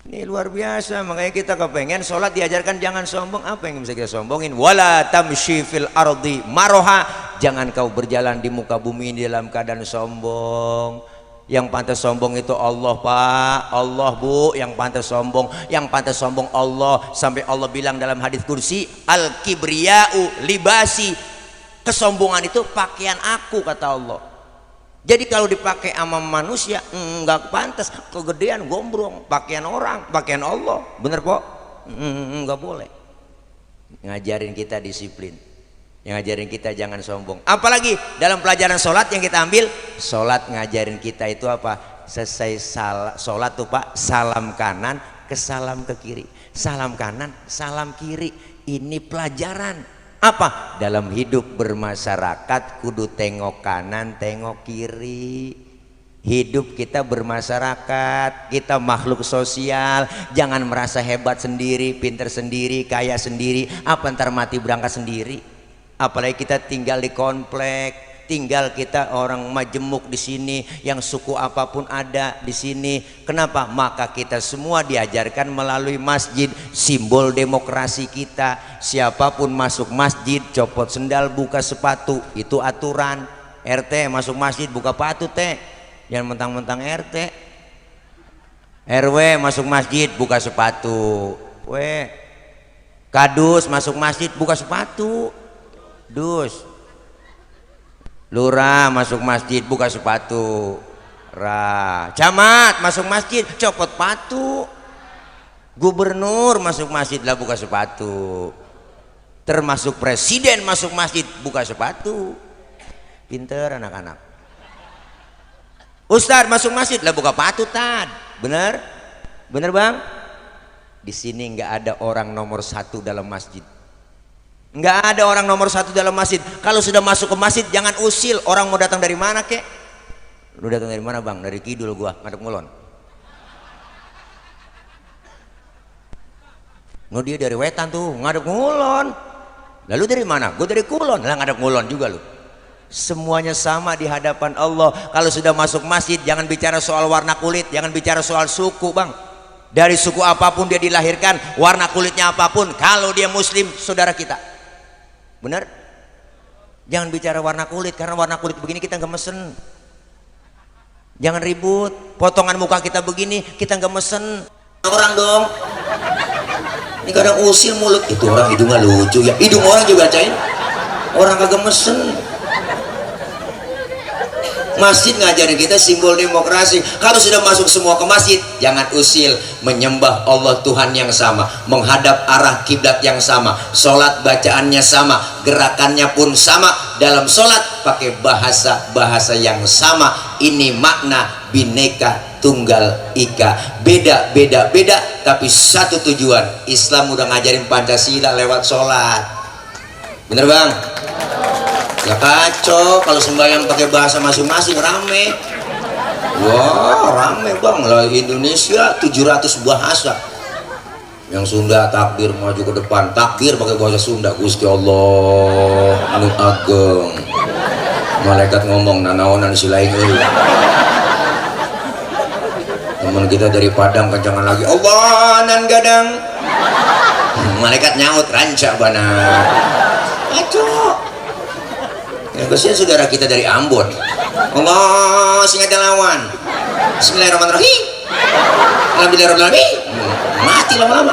Speaker 1: Ini luar biasa, makanya kita kepengen sholat diajarkan jangan sombong. Apa yang bisa kita sombongin? Wala tamshi fil ardi maroha, jangan kau berjalan di muka bumi ini dalam keadaan sombong. Yang pantas sombong itu Allah pak, Allah bu, yang pantas sombong, yang pantas sombong Allah. Sampai Allah bilang dalam hadis kursi, al kibriya'u libasi, kesombongan itu pakaian aku kata Allah. Jadi kalau dipakai sama manusia nggak pantas, kegedean gombrong, pakaian orang, pakaian Allah, bener kok? Nggak boleh. Ngajarin kita disiplin, yang ngajarin kita jangan sombong. Apalagi dalam pelajaran sholat yang kita ambil, sholat ngajarin kita itu apa? Selesai sholat tuh pak, salam kanan ke salam ke kiri, salam kanan, salam kiri. Ini pelajaran. Apa? Dalam hidup bermasyarakat kudu tengok kanan tengok kiri. Hidup kita bermasyarakat, kita makhluk sosial. Jangan merasa hebat sendiri, pinter sendiri, kaya sendiri. Apa ntar mati berangkat sendiri? Apalagi kita tinggal di komplek, tinggal kita orang majemuk di sini, yang suku apapun ada di sini. Kenapa? Maka kita semua diajarkan melalui masjid, simbol demokrasi kita. Siapapun masuk masjid, copot sendal, buka sepatu, itu aturan. RT masuk masjid buka sepatu teh, jangan mentang-mentang RT. RW masuk masjid buka sepatu. Kadus masuk masjid buka sepatu. Dus. Lurah masuk masjid buka sepatu. Camat masuk masjid copot sepatu. Gubernur masuk masjid lah buka sepatu. Termasuk presiden masuk masjid buka sepatu. Pinter anak-anak. Ustadz masuk masjid lah buka sepatu tad. Bener? Bener bang? Di sini nggak ada orang nomor 1 dalam masjid. Nggak ada orang nomor 1 dalam masjid. Kalau sudah masuk ke masjid jangan usil. Orang mau datang dari mana kek? Lu datang dari mana bang? Dari kidul gua, ngadep ngulon. No dia dari wetan tuh, ngadep ngulon. Lalu dari mana? Gue dari kulon. Lah ngadep ngulon juga lu. Semuanya sama di hadapan Allah. Kalau sudah masuk masjid jangan bicara soal warna kulit, jangan bicara soal suku bang. Dari suku apapun dia dilahirkan, warna kulitnya apapun, kalau dia muslim saudara kita. Benar? Jangan bicara warna kulit, karena warna kulit begini kita nggak mesen. Jangan ribut, potongan muka kita begini kita nggak mesen. Orang dong, ini kadang usil mulut, itu orang hidungnya lucu ya, hidung orang juga cain, orang kagak mesen. Masjid ngajarin kita simbol demokrasi. Kalau sudah masuk semua ke masjid jangan usil, menyembah Allah Tuhan yang sama, menghadap arah kiblat yang sama, sholat bacaannya sama, gerakannya pun sama. Dalam sholat pakai bahasa yang sama. Ini makna bineka tunggal ika, beda tapi satu tujuan. Islam udah ngajarin Pancasila lewat sholat. Bener bang? Ya kacau kalau sembahyang pakai bahasa masing-masing, rame. Wah rame bang lah, Indonesia 700 bahasa. Yang Sunda takbir maju ke depan, takbir pakai bahasa Sunda. Gusti Allah anu ageng. Malaikat ngomong nanaonan silaing euy. Teman kita dari Padang kencangan lagi Allah nan gadang. Malaikat nyaut ranca bana. Kacau. Ya, kasihan saudara kita dari Ambon. Allah singa lawan. Bismillahirrahmanirrahim. Alhamdulillahirrahmanirrahim. Mati lama-lama.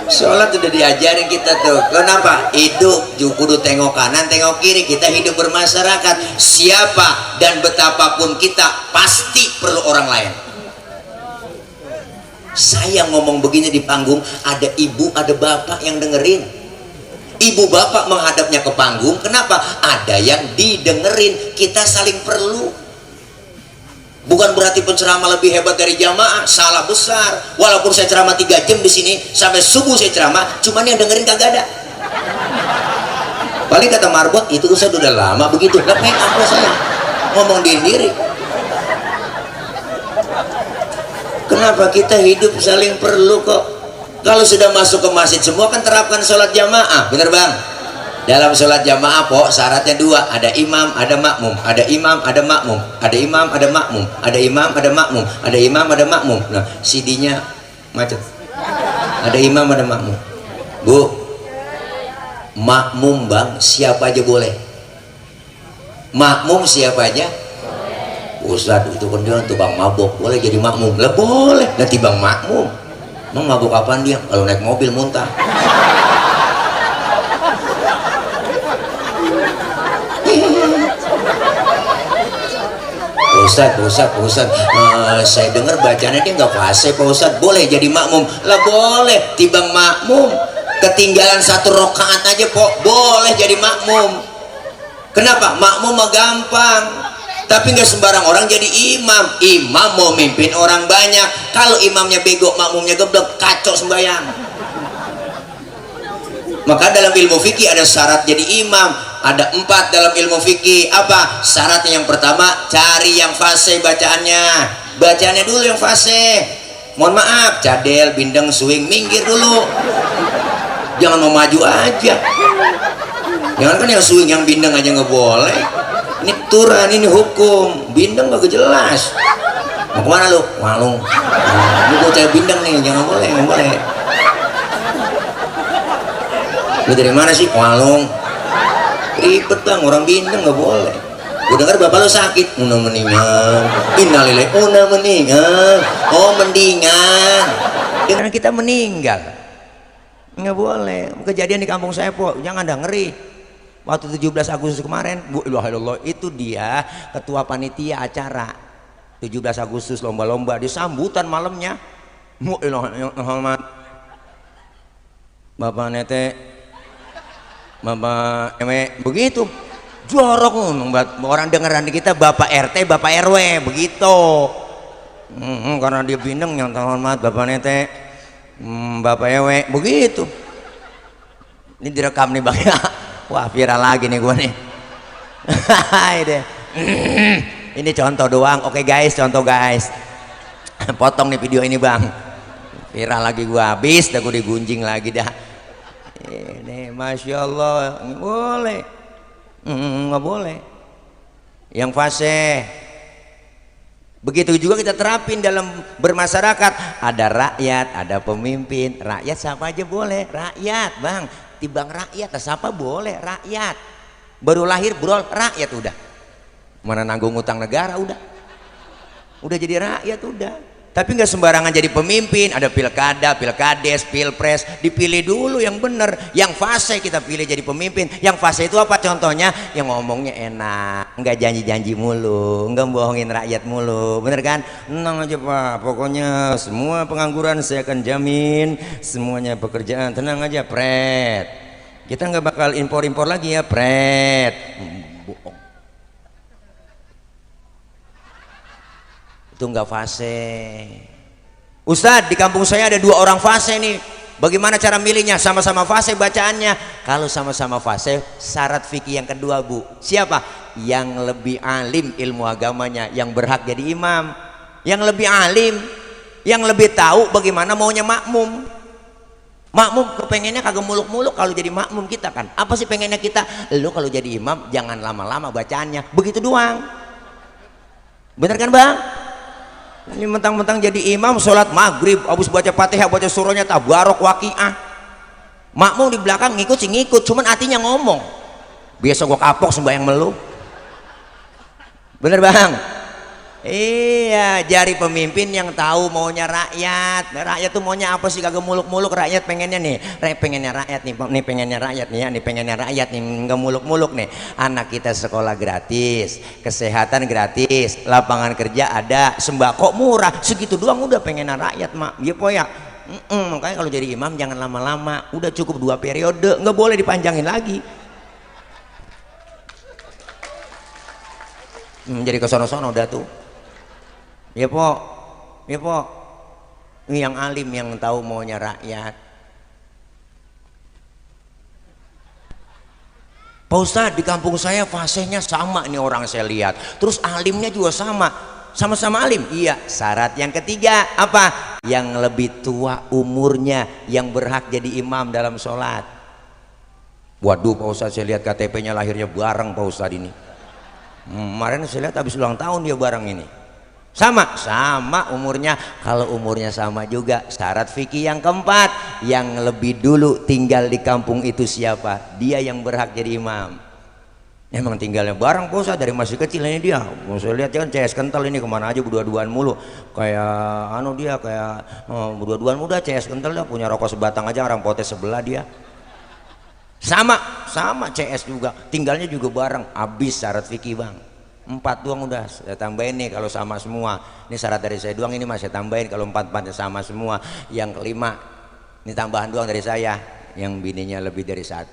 Speaker 1: Sholat sudah diajarin kita tuh. Kenapa? Hidup kudu tengok kanan tengok kiri. Kita hidup bermasyarakat. Siapa dan betapapun kita pasti perlu orang lain. Saya ngomong begini di panggung, ada ibu ada bapak yang dengerin. Ibu bapak menghadapnya ke panggung, kenapa? Ada yang didengerin, kita saling perlu. Bukan berarti penceramah lebih hebat dari jamaah, salah besar. Walaupun saya ceramah 3 jam di sini sampai subuh saya ceramah, cuman yang dengerin kagak ada. Paling kata Marbot, itu Ustaz udah lama begitu. Lah make up saya ngomong diri. Kenapa kita hidup saling perlu kok? Kalau sudah masuk ke masjid semua kan terapkan sholat jamaah, bener bang? Dalam sholat jamaah pok syaratnya 2, ada imam ada makmum, ada imam ada makmum, ada imam ada makmum, ada imam ada makmum, ada imam ada makmum. Nah CD-nya macet, ada imam ada makmum. Bu, makmum bang siapa aja boleh, makmum siapa aja. Ustaz itu kan dia tukang mabok, boleh jadi makmum? Lah boleh, nanti bang makmum. Emang mabok apaan dia? Kalau naik mobil muntah. Ustaz, saya dengar bacanya dia nggak fase Pak Ustaz, boleh jadi makmum? Lah boleh, tibang makmum ketinggalan 1 rakaat aja Pak, boleh jadi makmum. Kenapa? Makmum mah gampang, tapi nggak sembarang orang jadi imam. Imam mau mimpin orang banyak, kalau imamnya bego makmumnya geblek, kacau sembahyang. Maka dalam ilmu fikih ada syarat jadi imam, ada 4 dalam ilmu fikih. Apa syaratnya? Yang pertama, cari yang fasih bacaannya dulu yang fasih. Mohon maaf, cadel, bindeng, swing, minggir dulu, jangan mau maju aja. Jangan kan yang swing, yang bindeng aja nggak boleh. Ini turan, ini hukum. Bindeng gak jelas. Mau kemana lu? Walung. Ini gue cari bindeng nih, jangan boleh, nggak boleh. Lu dari mana sih? Walung. Ribet bang, orang bindeng nggak boleh. Gue dengar bapak lu sakit, una mendingan. Innalillahi, una mendingan. Oh mendingan. Dengan kita meninggal, nggak boleh. Kejadian di kampung saya po, jangan dah ngeri. Waktu 17 Agustus kemarin, Bu ilah ilallah, itu dia ketua panitia acara 17 Agustus lomba-lomba, di sambutan malamnya. Bu ilah ilallah, Bapak Nete, Bapak Ewe, begitu jorok orang dengeran kita, Bapak RT, Bapak RW, begitu. Karena dia bindeng, yang terhormat Bapak Nete, Bapak Ewe, begitu. Ini direkam nih bang. Wah viral lagi nih gue nih. Ini contoh doang. Oke guys, contoh guys. Potong nih video ini bang. Viral lagi gue, habis dah gue digunjing lagi dah. Ini masya Allah, nggak boleh, nggak boleh. Yang fase. Begitu juga kita terapin dalam bermasyarakat. Ada rakyat, ada pemimpin. Rakyat siapa aja boleh. Rakyat bang, tibang rakyat siapa boleh. Rakyat baru lahir bro, rakyat udah. Mana nanggung utang negara udah jadi rakyat udah. Tapi nggak sembarangan jadi pemimpin. Ada pilkada, pilkades, pilpres, dipilih dulu yang bener. Yang fase kita pilih jadi pemimpin. Yang fase itu apa contohnya? Yang ngomongnya enak, nggak janji-janji mulu, nggak bohongin rakyat mulu, bener kan? Tenang aja Pak, pokoknya semua pengangguran saya akan jamin, semuanya pekerjaan, tenang aja pret. Kita nggak bakal impor-impor lagi ya pret. Bohong. Itu enggak fase. Ustadz, di kampung saya ada 2 orang fase nih, bagaimana cara milihnya? Sama-sama fase bacaannya. Kalau sama-sama fase, syarat fikih yang kedua Bu, siapa? Yang lebih alim ilmu agamanya, yang berhak jadi imam. Yang lebih alim, yang lebih tahu bagaimana maunya makmum. Makmum kepengennya kagak muluk-muluk kalau jadi makmum kita kan. Apa sih pengennya kita? Lu kalau jadi imam jangan lama-lama bacaannya, begitu doang. Bener kan bang? Ini mentang-mentang jadi imam sholat maghrib, habis baca fatihah, baca surahnya tabarok waqiah, makmum di belakang ngikut sih ngikut, cuman hatinya ngomong biasa gua kapok sembahyang melu. Bener bang? Iya, jari pemimpin yang tahu maunya rakyat. Rakyat tuh maunya apa sih? Kagak muluk-muluk. Rakyat pengennya nih, pengennya rakyat nih, pengennya rakyat nih ya, nih pengennya rakyat nih, nggak muluk-muluk nih. Anak kita sekolah gratis, kesehatan gratis, lapangan kerja ada, sembako murah, segitu doang udah pengennya rakyat mak. Ya po ya. Makanya kalau jadi imam jangan lama-lama, udah cukup 2 periode, nggak boleh dipanjangin lagi. Jadi kesono-sono udah tuh. Ya po, ya po, ini yang alim yang tahu maunya rakyat. Pak Ustadz, di kampung saya fasenya sama nih orang saya lihat, terus alimnya juga sama-sama alim. Iya, syarat yang ketiga apa? Yang lebih tua umurnya yang berhak jadi imam dalam sholat. Waduh Pak Ustadz, saya lihat KTP-nya lahirnya bareng Pak Ustadz ini. Kemarin saya lihat habis ulang tahun dia bareng ini. Sama umurnya. Kalau umurnya sama juga, syarat fikih yang keempat, yang lebih dulu tinggal di kampung itu siapa? Dia yang berhak jadi imam. Emang tinggalnya bareng Pak Ustadz dari masih kecil ini dia. Saya lihat kan CS kental ini, kemana aja berdua-duaan mulu. Kayak dia kayak berdua-duaan muda CS kental, dia punya rokok sebatang aja orang potes sebelah dia. Sama CS juga, tinggalnya juga bareng. Habis syarat fikih bang. 4 doang udah saya tambahin nih kalau sama semua. Ini syarat dari saya doang, ini masih tambahin kalau 4-4 sama semua. Yang kelima ini tambahan doang dari saya, yang bininya lebih dari 1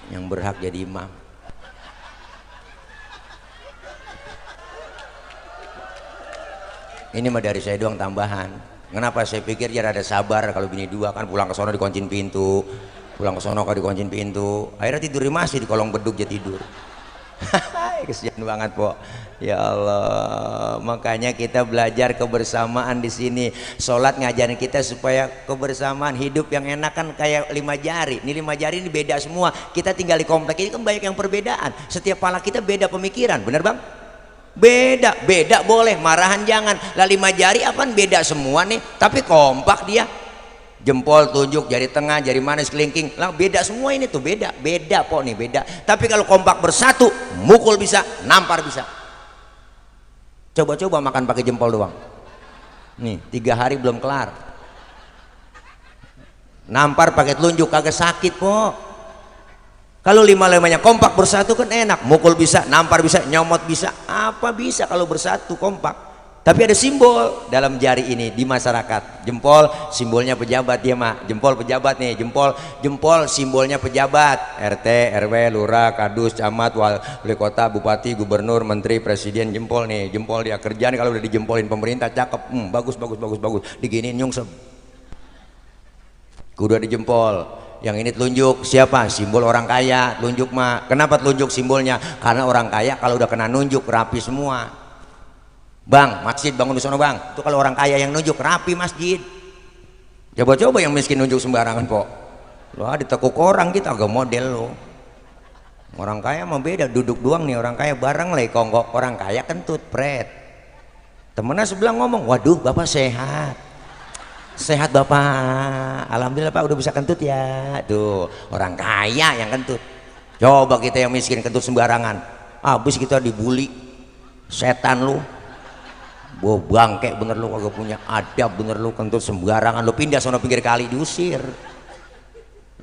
Speaker 1: yang berhak jadi imam. Ini mah dari saya doang tambahan. Kenapa? Saya pikir dia ada sabar kalau bini 2 kan pulang ke sono dikuncin pintu, pulang ke sono kalau dikuncin pintu, akhirnya tidur masih di kolong beduk dia tidur. Kesian banget po. Ya Allah, makanya kita belajar kebersamaan di sini. Sholat ngajarin kita supaya kebersamaan, hidup yang enak kan kayak 5 jari. Ini 5 jari ini beda semua. Kita tinggal di komplek ini kan banyak yang perbedaan. Setiap pala kita beda pemikiran, bener bang? Beda boleh, marahan jangan. Lah 5 jari apaan beda semua nih, tapi kompak dia. Jempol, tunjuk, jari tengah, jari manis, kelingking, lah beda semua ini tuh, beda po nih, beda. Tapi kalau kompak bersatu, mukul bisa, nampar bisa. Coba makan pakai jempol doang. Nih 3 hari belum kelar. Nampar pakai telunjuk kagak sakit po. Kalau 5-5-nya kompak bersatu kan enak, mukul bisa, nampar bisa, nyomot bisa, apa bisa kalau bersatu kompak. Tapi ada simbol dalam jari ini di masyarakat. Jempol simbolnya pejabat dia mah. Jempol pejabat nih, jempol simbolnya pejabat. RT, RW, lurah, kadus, camat, wali kota, bupati, gubernur, menteri, presiden, jempol nih. Jempol dia kerjaan kalau udah dijempolin pemerintah cakep. Bagus. Diginiin nyungsep. Kudu dijempol. Yang ini telunjuk siapa? Simbol orang kaya, telunjuk mah. Kenapa telunjuk simbolnya? Karena orang kaya kalau udah kena nunjuk rapi semua. Bang, masjid bangun di sono bang. Itu kalau orang kaya yang nunjuk rapi masjid. Coba yang miskin nunjuk sembarangan po. Lo ditekuk orang kita agak model lo. Orang kaya mah beda, duduk doang nih orang kaya bareng lah konggok. Orang kaya kentut pret. Temennya sebelah ngomong, waduh bapak sehat. Sehat bapak, alhamdulillah pak udah bisa kentut ya. Tuh orang kaya yang kentut. Coba kita yang miskin kentut sembarangan, habis kita dibully. Setan lu, gua bangke bener lu, kagak punya adab bener lu, kentut sembarangan lu, pindah sono pinggir kali diusir.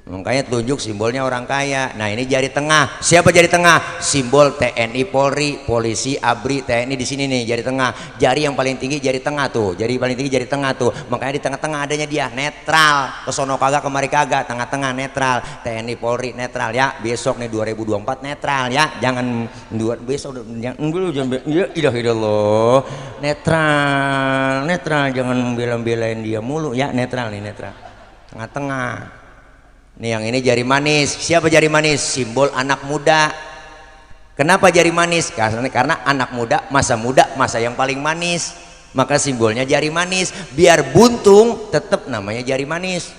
Speaker 1: Makanya telunjuk simbolnya orang kaya. Nah ini jari tengah, siapa jari tengah? Simbol TNI, Polri, polisi, ABRI, TNI di sini nih jari tengah. Jari yang paling tinggi jari tengah tuh, jari paling tinggi jari tengah tuh. Makanya di tengah-tengah adanya dia netral, kesono kagak kemari kagak, tengah-tengah netral. TNI, Polri netral ya. Besok nih 2024 netral ya. Jangan besok jangan ya ilah netral, jangan membela-belain dia mulu ya. Netral nih, netral, tengah-tengah. Nih yang ini jari manis. Siapa jari manis? Simbol anak muda. Kenapa jari manis? Karena anak muda, masa yang paling manis. Maka simbolnya jari manis. Biar buntung tetap namanya jari manis.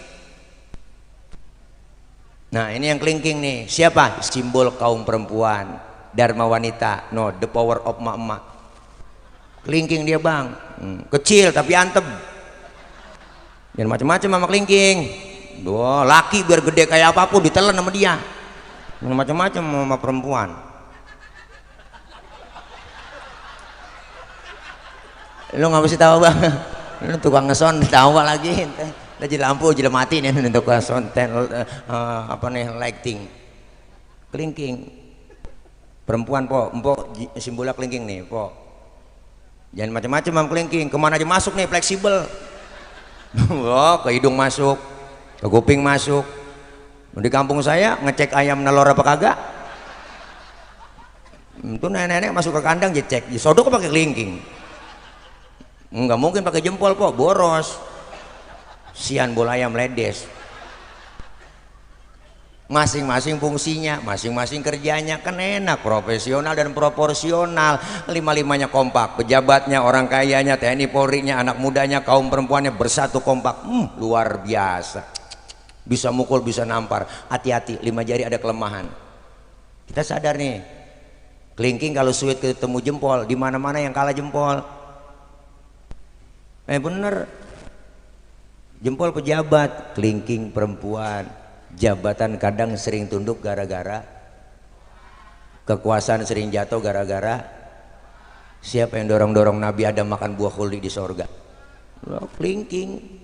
Speaker 1: Nah ini yang kelingking nih. Siapa? Simbol kaum perempuan, dharma wanita. No, the power of emak-emak. Kelingking dia bang. Kecil tapi antem. Jangan macam-macam sama kelingking. Wah, laki biar gede kayak apapun ditelan sama dia. Macam-macam sama perempuan. Lu nggak mesti tahu bang. Lu tukang ngeson tahu lagi. Lagi lampu jadi mati nih untuk ngeson. Apa nih lighting. Kelingking. Perempuan po, empok simbolnya kelingking nih po. Jangan macam-macam sama kelingking. Kemana aja masuk nih fleksibel. Wah, ke hidung masuk. Ke kuping masuk. Di kampung saya ngecek ayam nelor apa kagak, itu nenek-nenek masuk ke kandang dicek, disodok pakai kelingking. Nggak mungkin pakai jempol po, boros. Sian bola ayam ledes. Masing-masing fungsinya, masing-masing kerjanya, kan enak, profesional dan proporsional. Lima-limanya kompak, pejabatnya, orang kayanya, TNI Polri-nya, anak mudanya, kaum perempuannya bersatu kompak. Luar biasa. Bisa mukul, bisa nampar. Hati-hati, 5 jari ada kelemahan. Kita sadar nih, kelingking kalau suit ketemu jempol, di mana-mana yang kalah jempol. Bener. Jempol pejabat, kelingking perempuan. Jabatan kadang sering tunduk gara-gara kekuasaan, sering jatuh gara-gara siapa yang dorong-dorong Nabi Adam makan buah khuldi di sorga? Kelingking.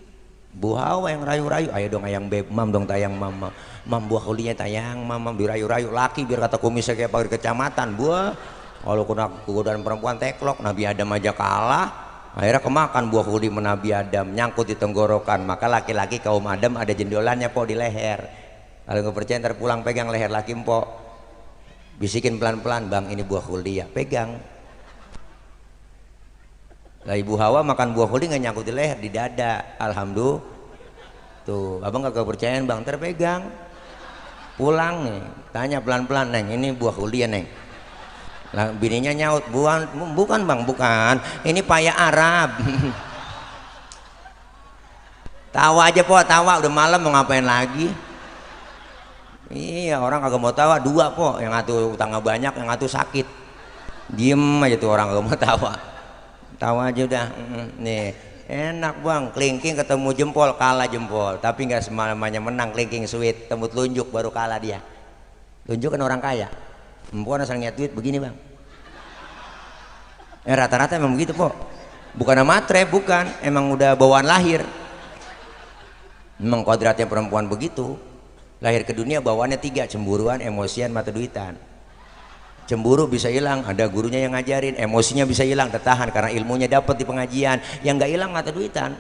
Speaker 1: Bu Hawa yang rayu-rayu, ayo dong ayang beb, mam dong tayang mama, mam buah khuldinya tayang mama, dirayu-rayu laki biar kata kumisnya kayak pagar kecamatan. Buah kalau kena godaan perempuan teklok, Nabi Adam aja kalah. Akhirnya kemakan buah khuldi Nabi Adam, nyangkut di tenggorokan. Maka laki-laki kaum Adam ada jendolannya po di leher. Kalau nggak percaya ntar pulang pegang leher laki po, bisikin pelan-pelan, bang ini buah khuldi ya, pegang. Lah ibu Hawa makan buah khuldi nggak nyangkut di leher, di dada. Alhamdulillah. Tuh abang nggak kepercayaan bang, ntar pegang. Pulang nih, tanya pelan-pelan, neng ini buah khuldi ya neng. Lah bininya nyaut, bukan bang, bukan, ini paya Arab. Tawa aja po, tawa, udah malam mau ngapain lagi? Iya, orang kagak mau tawa, 2 po, yang satu utangnya banyak, yang satu sakit. Diem aja tuh orang kagak mau tawa. Tawa aja udah. Nih enak bang, kelingking ketemu jempol, kalah jempol. Tapi nggak semuanya menang. Kelingking sweet, temu telunjuk baru kalah dia. Telunjuk kan orang kaya. Perempuan asal ngeliat duit begini bang. Rata-rata emang begitu po, bukan matre, bukan, emang udah bawaan lahir. Memang kodratnya perempuan begitu, lahir ke dunia bawaannya 3, cemburuan, emosian, mata duitan. Cemburu bisa hilang, ada gurunya yang ngajarin. Emosinya bisa hilang, tertahan karena ilmunya dapat di pengajian. Yang nggak hilang mata duitan.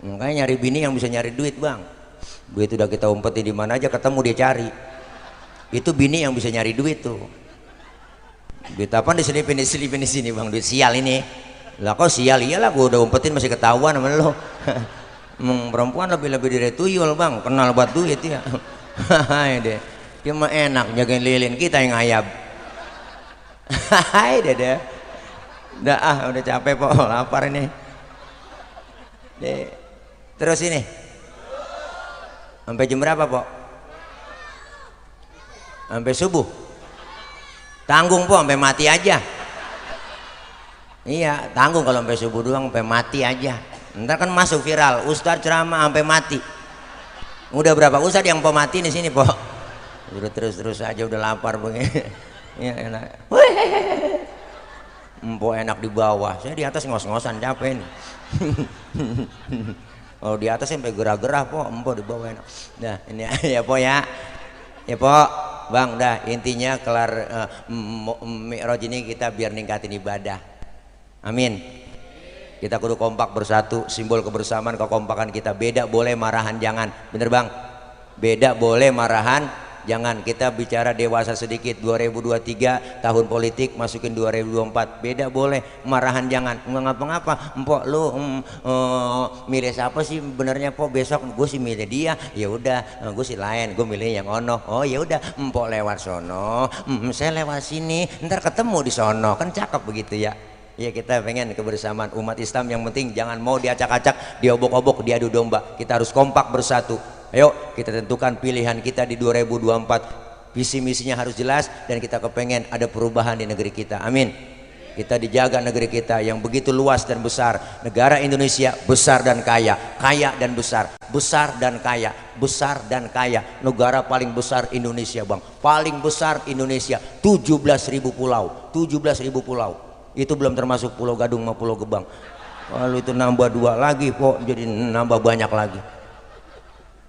Speaker 1: Makanya nyari bini yang bisa nyari duit bang. Duit udah kita umpetin di mana aja ketemu dia cari. Itu bini yang bisa nyari duit tuh. Duit apa diselipin di sini bang, duit sial ini. Lah kok sial, iyalah gua udah umpetin masih ketahuan sama lo. Perempuan lebih dari tuyul bang, kenal buat duit ya. Hai deh, dia mah enak jagain lilin, kita yang ayab. Hai deh, udah capek po, lapar ini. Deh. Terus ini sampai jam berapa po? Sampai subuh. Tanggung po sampai mati aja. Iya, tanggung kalau sampai subuh doang, sampai mati aja. Ntar kan masuk viral, ustadz ceramah sampai mati. Udah berapa ustadz yang po mati di sini po? Udah terus aja, udah lapar begini. Ya enak. Empo enak di bawah, saya di atas ngos-ngosan capek nih. Kalau di atas sampai gerah-gerah po, empo di bawah enak. Nah ini ya po ya. Ya po, bang, dah intinya kelar Mi'raj ini kita biar ningkatin ibadah. Amin. Kita kudu kompak bersatu, simbol kebersamaan, kekompakan kita. Beda boleh, marahan jangan. Bener bang? Beda boleh, marahan jangan. Kita bicara dewasa sedikit. 2023 tahun politik, masukin 2024. Beda boleh, marahan jangan. Nggak ngapa-ngapa. Empok lu milih siapa sih benernya po? Besok gue sih milih dia. Ya udah, gue sih lain. Gue milih yang ono. Oh ya udah, empok lewat sono. Saya lewat sini. Ntar ketemu di sono. Kan cakep begitu ya. Ya kita pengen kebersamaan umat Islam, yang penting jangan mau diacak-acak, diobok-obok, diadu domba. Kita harus kompak bersatu. Ayo kita tentukan pilihan kita di 2024. Visi misinya harus jelas dan kita kepengen ada perubahan di negeri kita. Amin. Kita dijaga negeri kita yang begitu luas dan besar. Negara Indonesia besar dan kaya, kaya dan besar, besar dan kaya, besar dan kaya. Negara paling besar Indonesia bang, paling besar Indonesia. 17.000 pulau, 17.000 pulau. Itu belum termasuk Pulau Gadung sama Pulau Gebang. Lalu itu nambah 2 lagi kok, jadi nambah banyak lagi.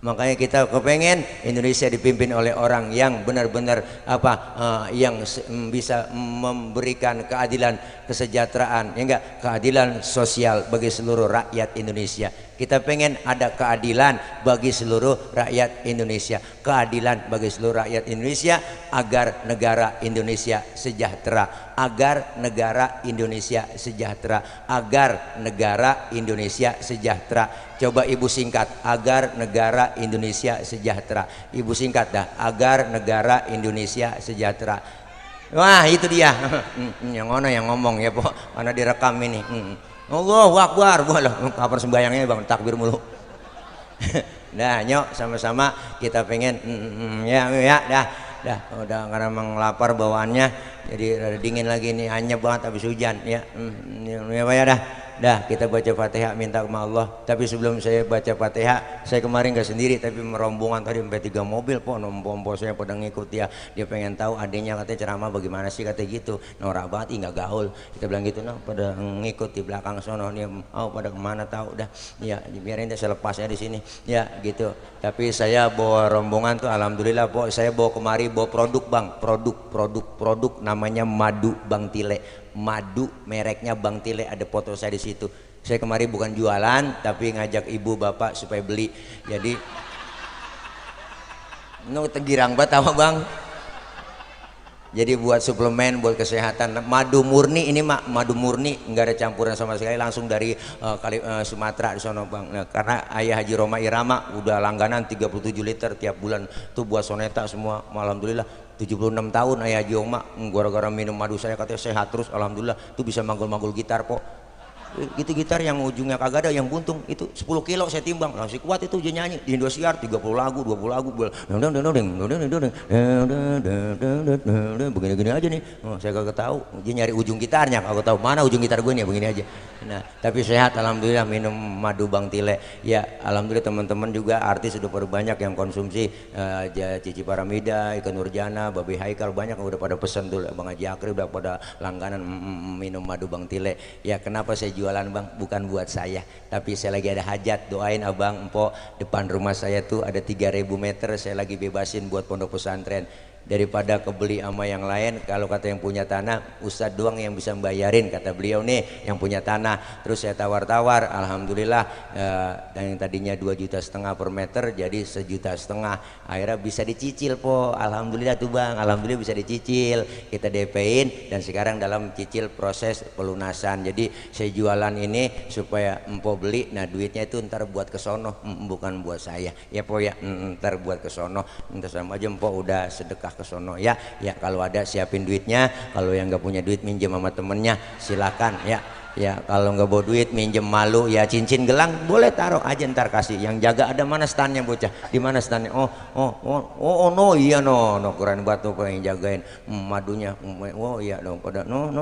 Speaker 1: Makanya kita kepengen Indonesia dipimpin oleh orang yang benar-benar yang bisa memberikan keadilan, kesejahteraan, ya enggak, keadilan sosial bagi seluruh rakyat Indonesia. Kita pengen ada keadilan bagi seluruh rakyat Indonesia, keadilan bagi seluruh rakyat Indonesia agar negara Indonesia sejahtera, agar negara Indonesia sejahtera, agar negara Indonesia sejahtera. Coba ibu singkat, agar negara Indonesia sejahtera. Ibu singkat dah, agar negara Indonesia sejahtera. Wah itu dia. Yang mana yang ngomong ya pok, mana direkam ini. Allahu Akbar, walah kapan sembayangnya bang, takbir mulu. Nah nyok sama-sama kita pengen ya dah udah karena memang lapar bawaannya, jadi rada dingin lagi nih, anyep banget habis hujan ya. Ya Pak ya dah kita baca Fatihah minta sama Allah. Tapi sebelum saya baca Fatihah, saya kemarin gak sendiri tapi merombongan tadi sampai 3 mobil po, nompo saya pada ngikut dia pengen tahu adanya katanya ceramah bagaimana sih katanya gitu, norak banget nggak gaul, kita bilang gitu no, pada ngikut di belakang sono nih, pada kemana tahu dah ya, biarin deh saya lepasnya di sini ya gitu. Tapi saya bawa rombongan tuh alhamdulillah po, saya bawa kemari bawa produk bang, produk namanya madu Bang Tile, madu mereknya Bang Tile, ada foto saya di situ. Saya kemarin bukan jualan tapi ngajak ibu bapak supaya beli. Jadi tegirang banget apa bang. Jadi buat suplemen, buat kesehatan, madu murni ini madu murni, nggak ada campuran sama sekali, langsung dari Sumatera di sono bang. Nah, karena ayah Haji Roma Irama udah langganan 37 liter tiap bulan tuh buat soneta semua. Alhamdulillah 76 tahun ayah Haji Roma, gara-gara minum madu saya katanya sehat terus. Alhamdulillah tuh bisa manggul-manggul gitar kok. Gitu gitar yang ujungnya kagak ada, yang buntung itu 10 kilo saya timbang, masih kuat itu dia nyanyi di Indosiar 30 lagu 20 lagu begini-gini aja nih. Saya kagak tahu dia nyari ujung gitarnya, kagak tahu mana ujung gitar gue nih, begini aja. Nah tapi sehat alhamdulillah minum madu Bang Tile ya. Alhamdulillah teman-teman juga artis udah pada banyak yang konsumsi, Cici Paramida, Ika Nurjana, Babi Haikal, banyak udah pada pesen tuh, Bang Haji Akri udah pada langganan minum madu Bang Tile ya. Kenapa saya jualan bang? Bukan buat saya, tapi saya lagi ada hajat, doain abang empok, depan rumah saya tuh ada 3000 meter saya lagi bebasin buat pondok pesantren. Daripada kebeli sama yang lain, kalau kata yang punya tanah, Ustadz doang yang bisa membayarin, kata beliau nih yang punya tanah. Terus saya tawar-tawar, alhamdulillah dan yang tadinya 2,5 juta per meter jadi 1,5 juta, akhirnya bisa dicicil po. Alhamdulillah tuh bang, alhamdulillah bisa dicicil, kita DP-in dan sekarang dalam cicil proses pelunasan. Jadi saya jualan ini supaya empo beli, nah duitnya itu ntar buat kesono, bukan buat saya ya po ya, ntar buat kesono, ntar sama aja empo udah sedekah ke sono ya. Ya kalau ada siapin duitnya, kalau yang nggak punya duit minjem sama temennya silakan ya. Ya kalau nggak bawa duit minjem malu ya, cincin gelang boleh taruh aja ntar kasih. Yang jaga ada mana standnya bocah, di mana standnya? Oh no iya no keren banget tuh yang jagain madunya. Oh iya dong pada no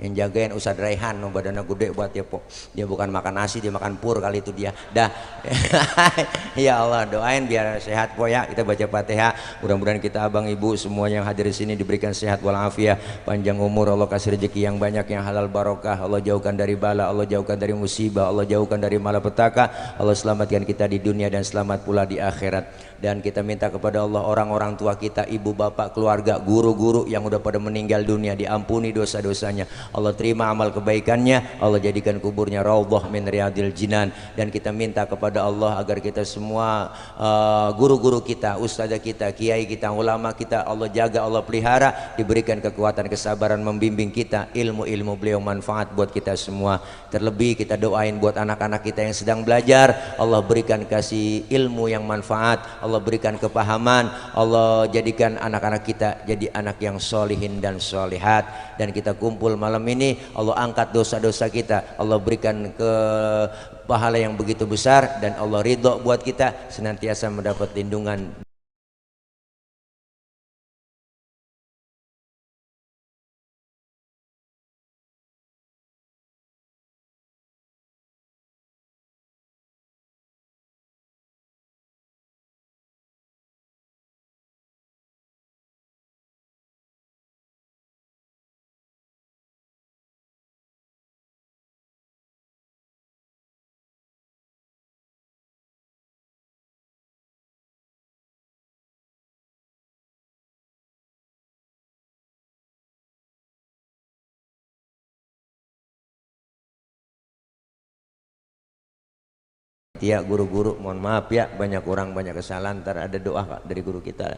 Speaker 1: yang jagain Ustadz Raihan no, badannya gede buat ya po, dia bukan makan nasi dia makan pur kali itu dia dah. Ya Allah doain biar sehat po ya. Kita baca Fatihah, mudah-mudahan kita abang ibu semua yang hadir di sini diberikan sehat walafiat, panjang umur, Allah kasih rezeki yang banyak yang halal barokah, Allah jauhkan dari bala, Allah jauhkan dari musibah, Allah jauhkan dari malapetaka, Allah selamatkan kita di dunia dan selamat pula di akhirat. Dan kita minta kepada Allah orang-orang tua kita, ibu bapak, keluarga, guru-guru yang udah pada meninggal dunia diampuni dosa-dosanya, Allah terima amal kebaikannya, Allah jadikan kuburnya raudhah min riyadil jinan. Dan kita minta kepada Allah agar kita semua guru-guru kita, ustazah kita, kiai kita, ulama kita, Allah jaga, Allah pelihara, diberikan kekuatan kesabaran membimbing kita, ilmu-ilmu beliau manfaat buat kita semua. Terlebih kita doain buat anak-anak kita yang sedang belajar, Allah berikan kasih ilmu yang manfaat, Allah berikan kepahaman, Allah jadikan anak-anak kita jadi anak yang solihin dan solihat. Dan kita kumpul malam ini, Allah angkat dosa-dosa kita, Allah berikan ke pahala yang begitu besar, dan Allah ridho buat kita senantiasa mendapat lindungan panitia, guru-guru, mohon maaf ya, banyak orang banyak kesalahan. Ntar ada doa dari guru kita,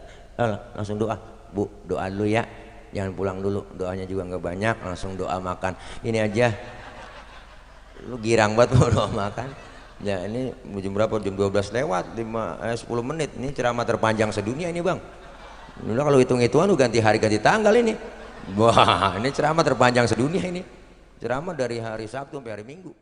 Speaker 1: langsung doa, Bu, doa dulu ya, jangan pulang dulu, doanya juga nggak banyak, langsung doa makan. Ini aja, lu girang banget mau doa makan. Ya ini jam berapa? Jam 12 lewat 10 menit. Ini ceramah terpanjang sedunia ini bang. Udah kalau hitung-hitungan lu ganti hari ganti tanggal ini. Wah ini ceramah terpanjang sedunia ini. Ceramah dari hari Sabtu sampai hari Minggu.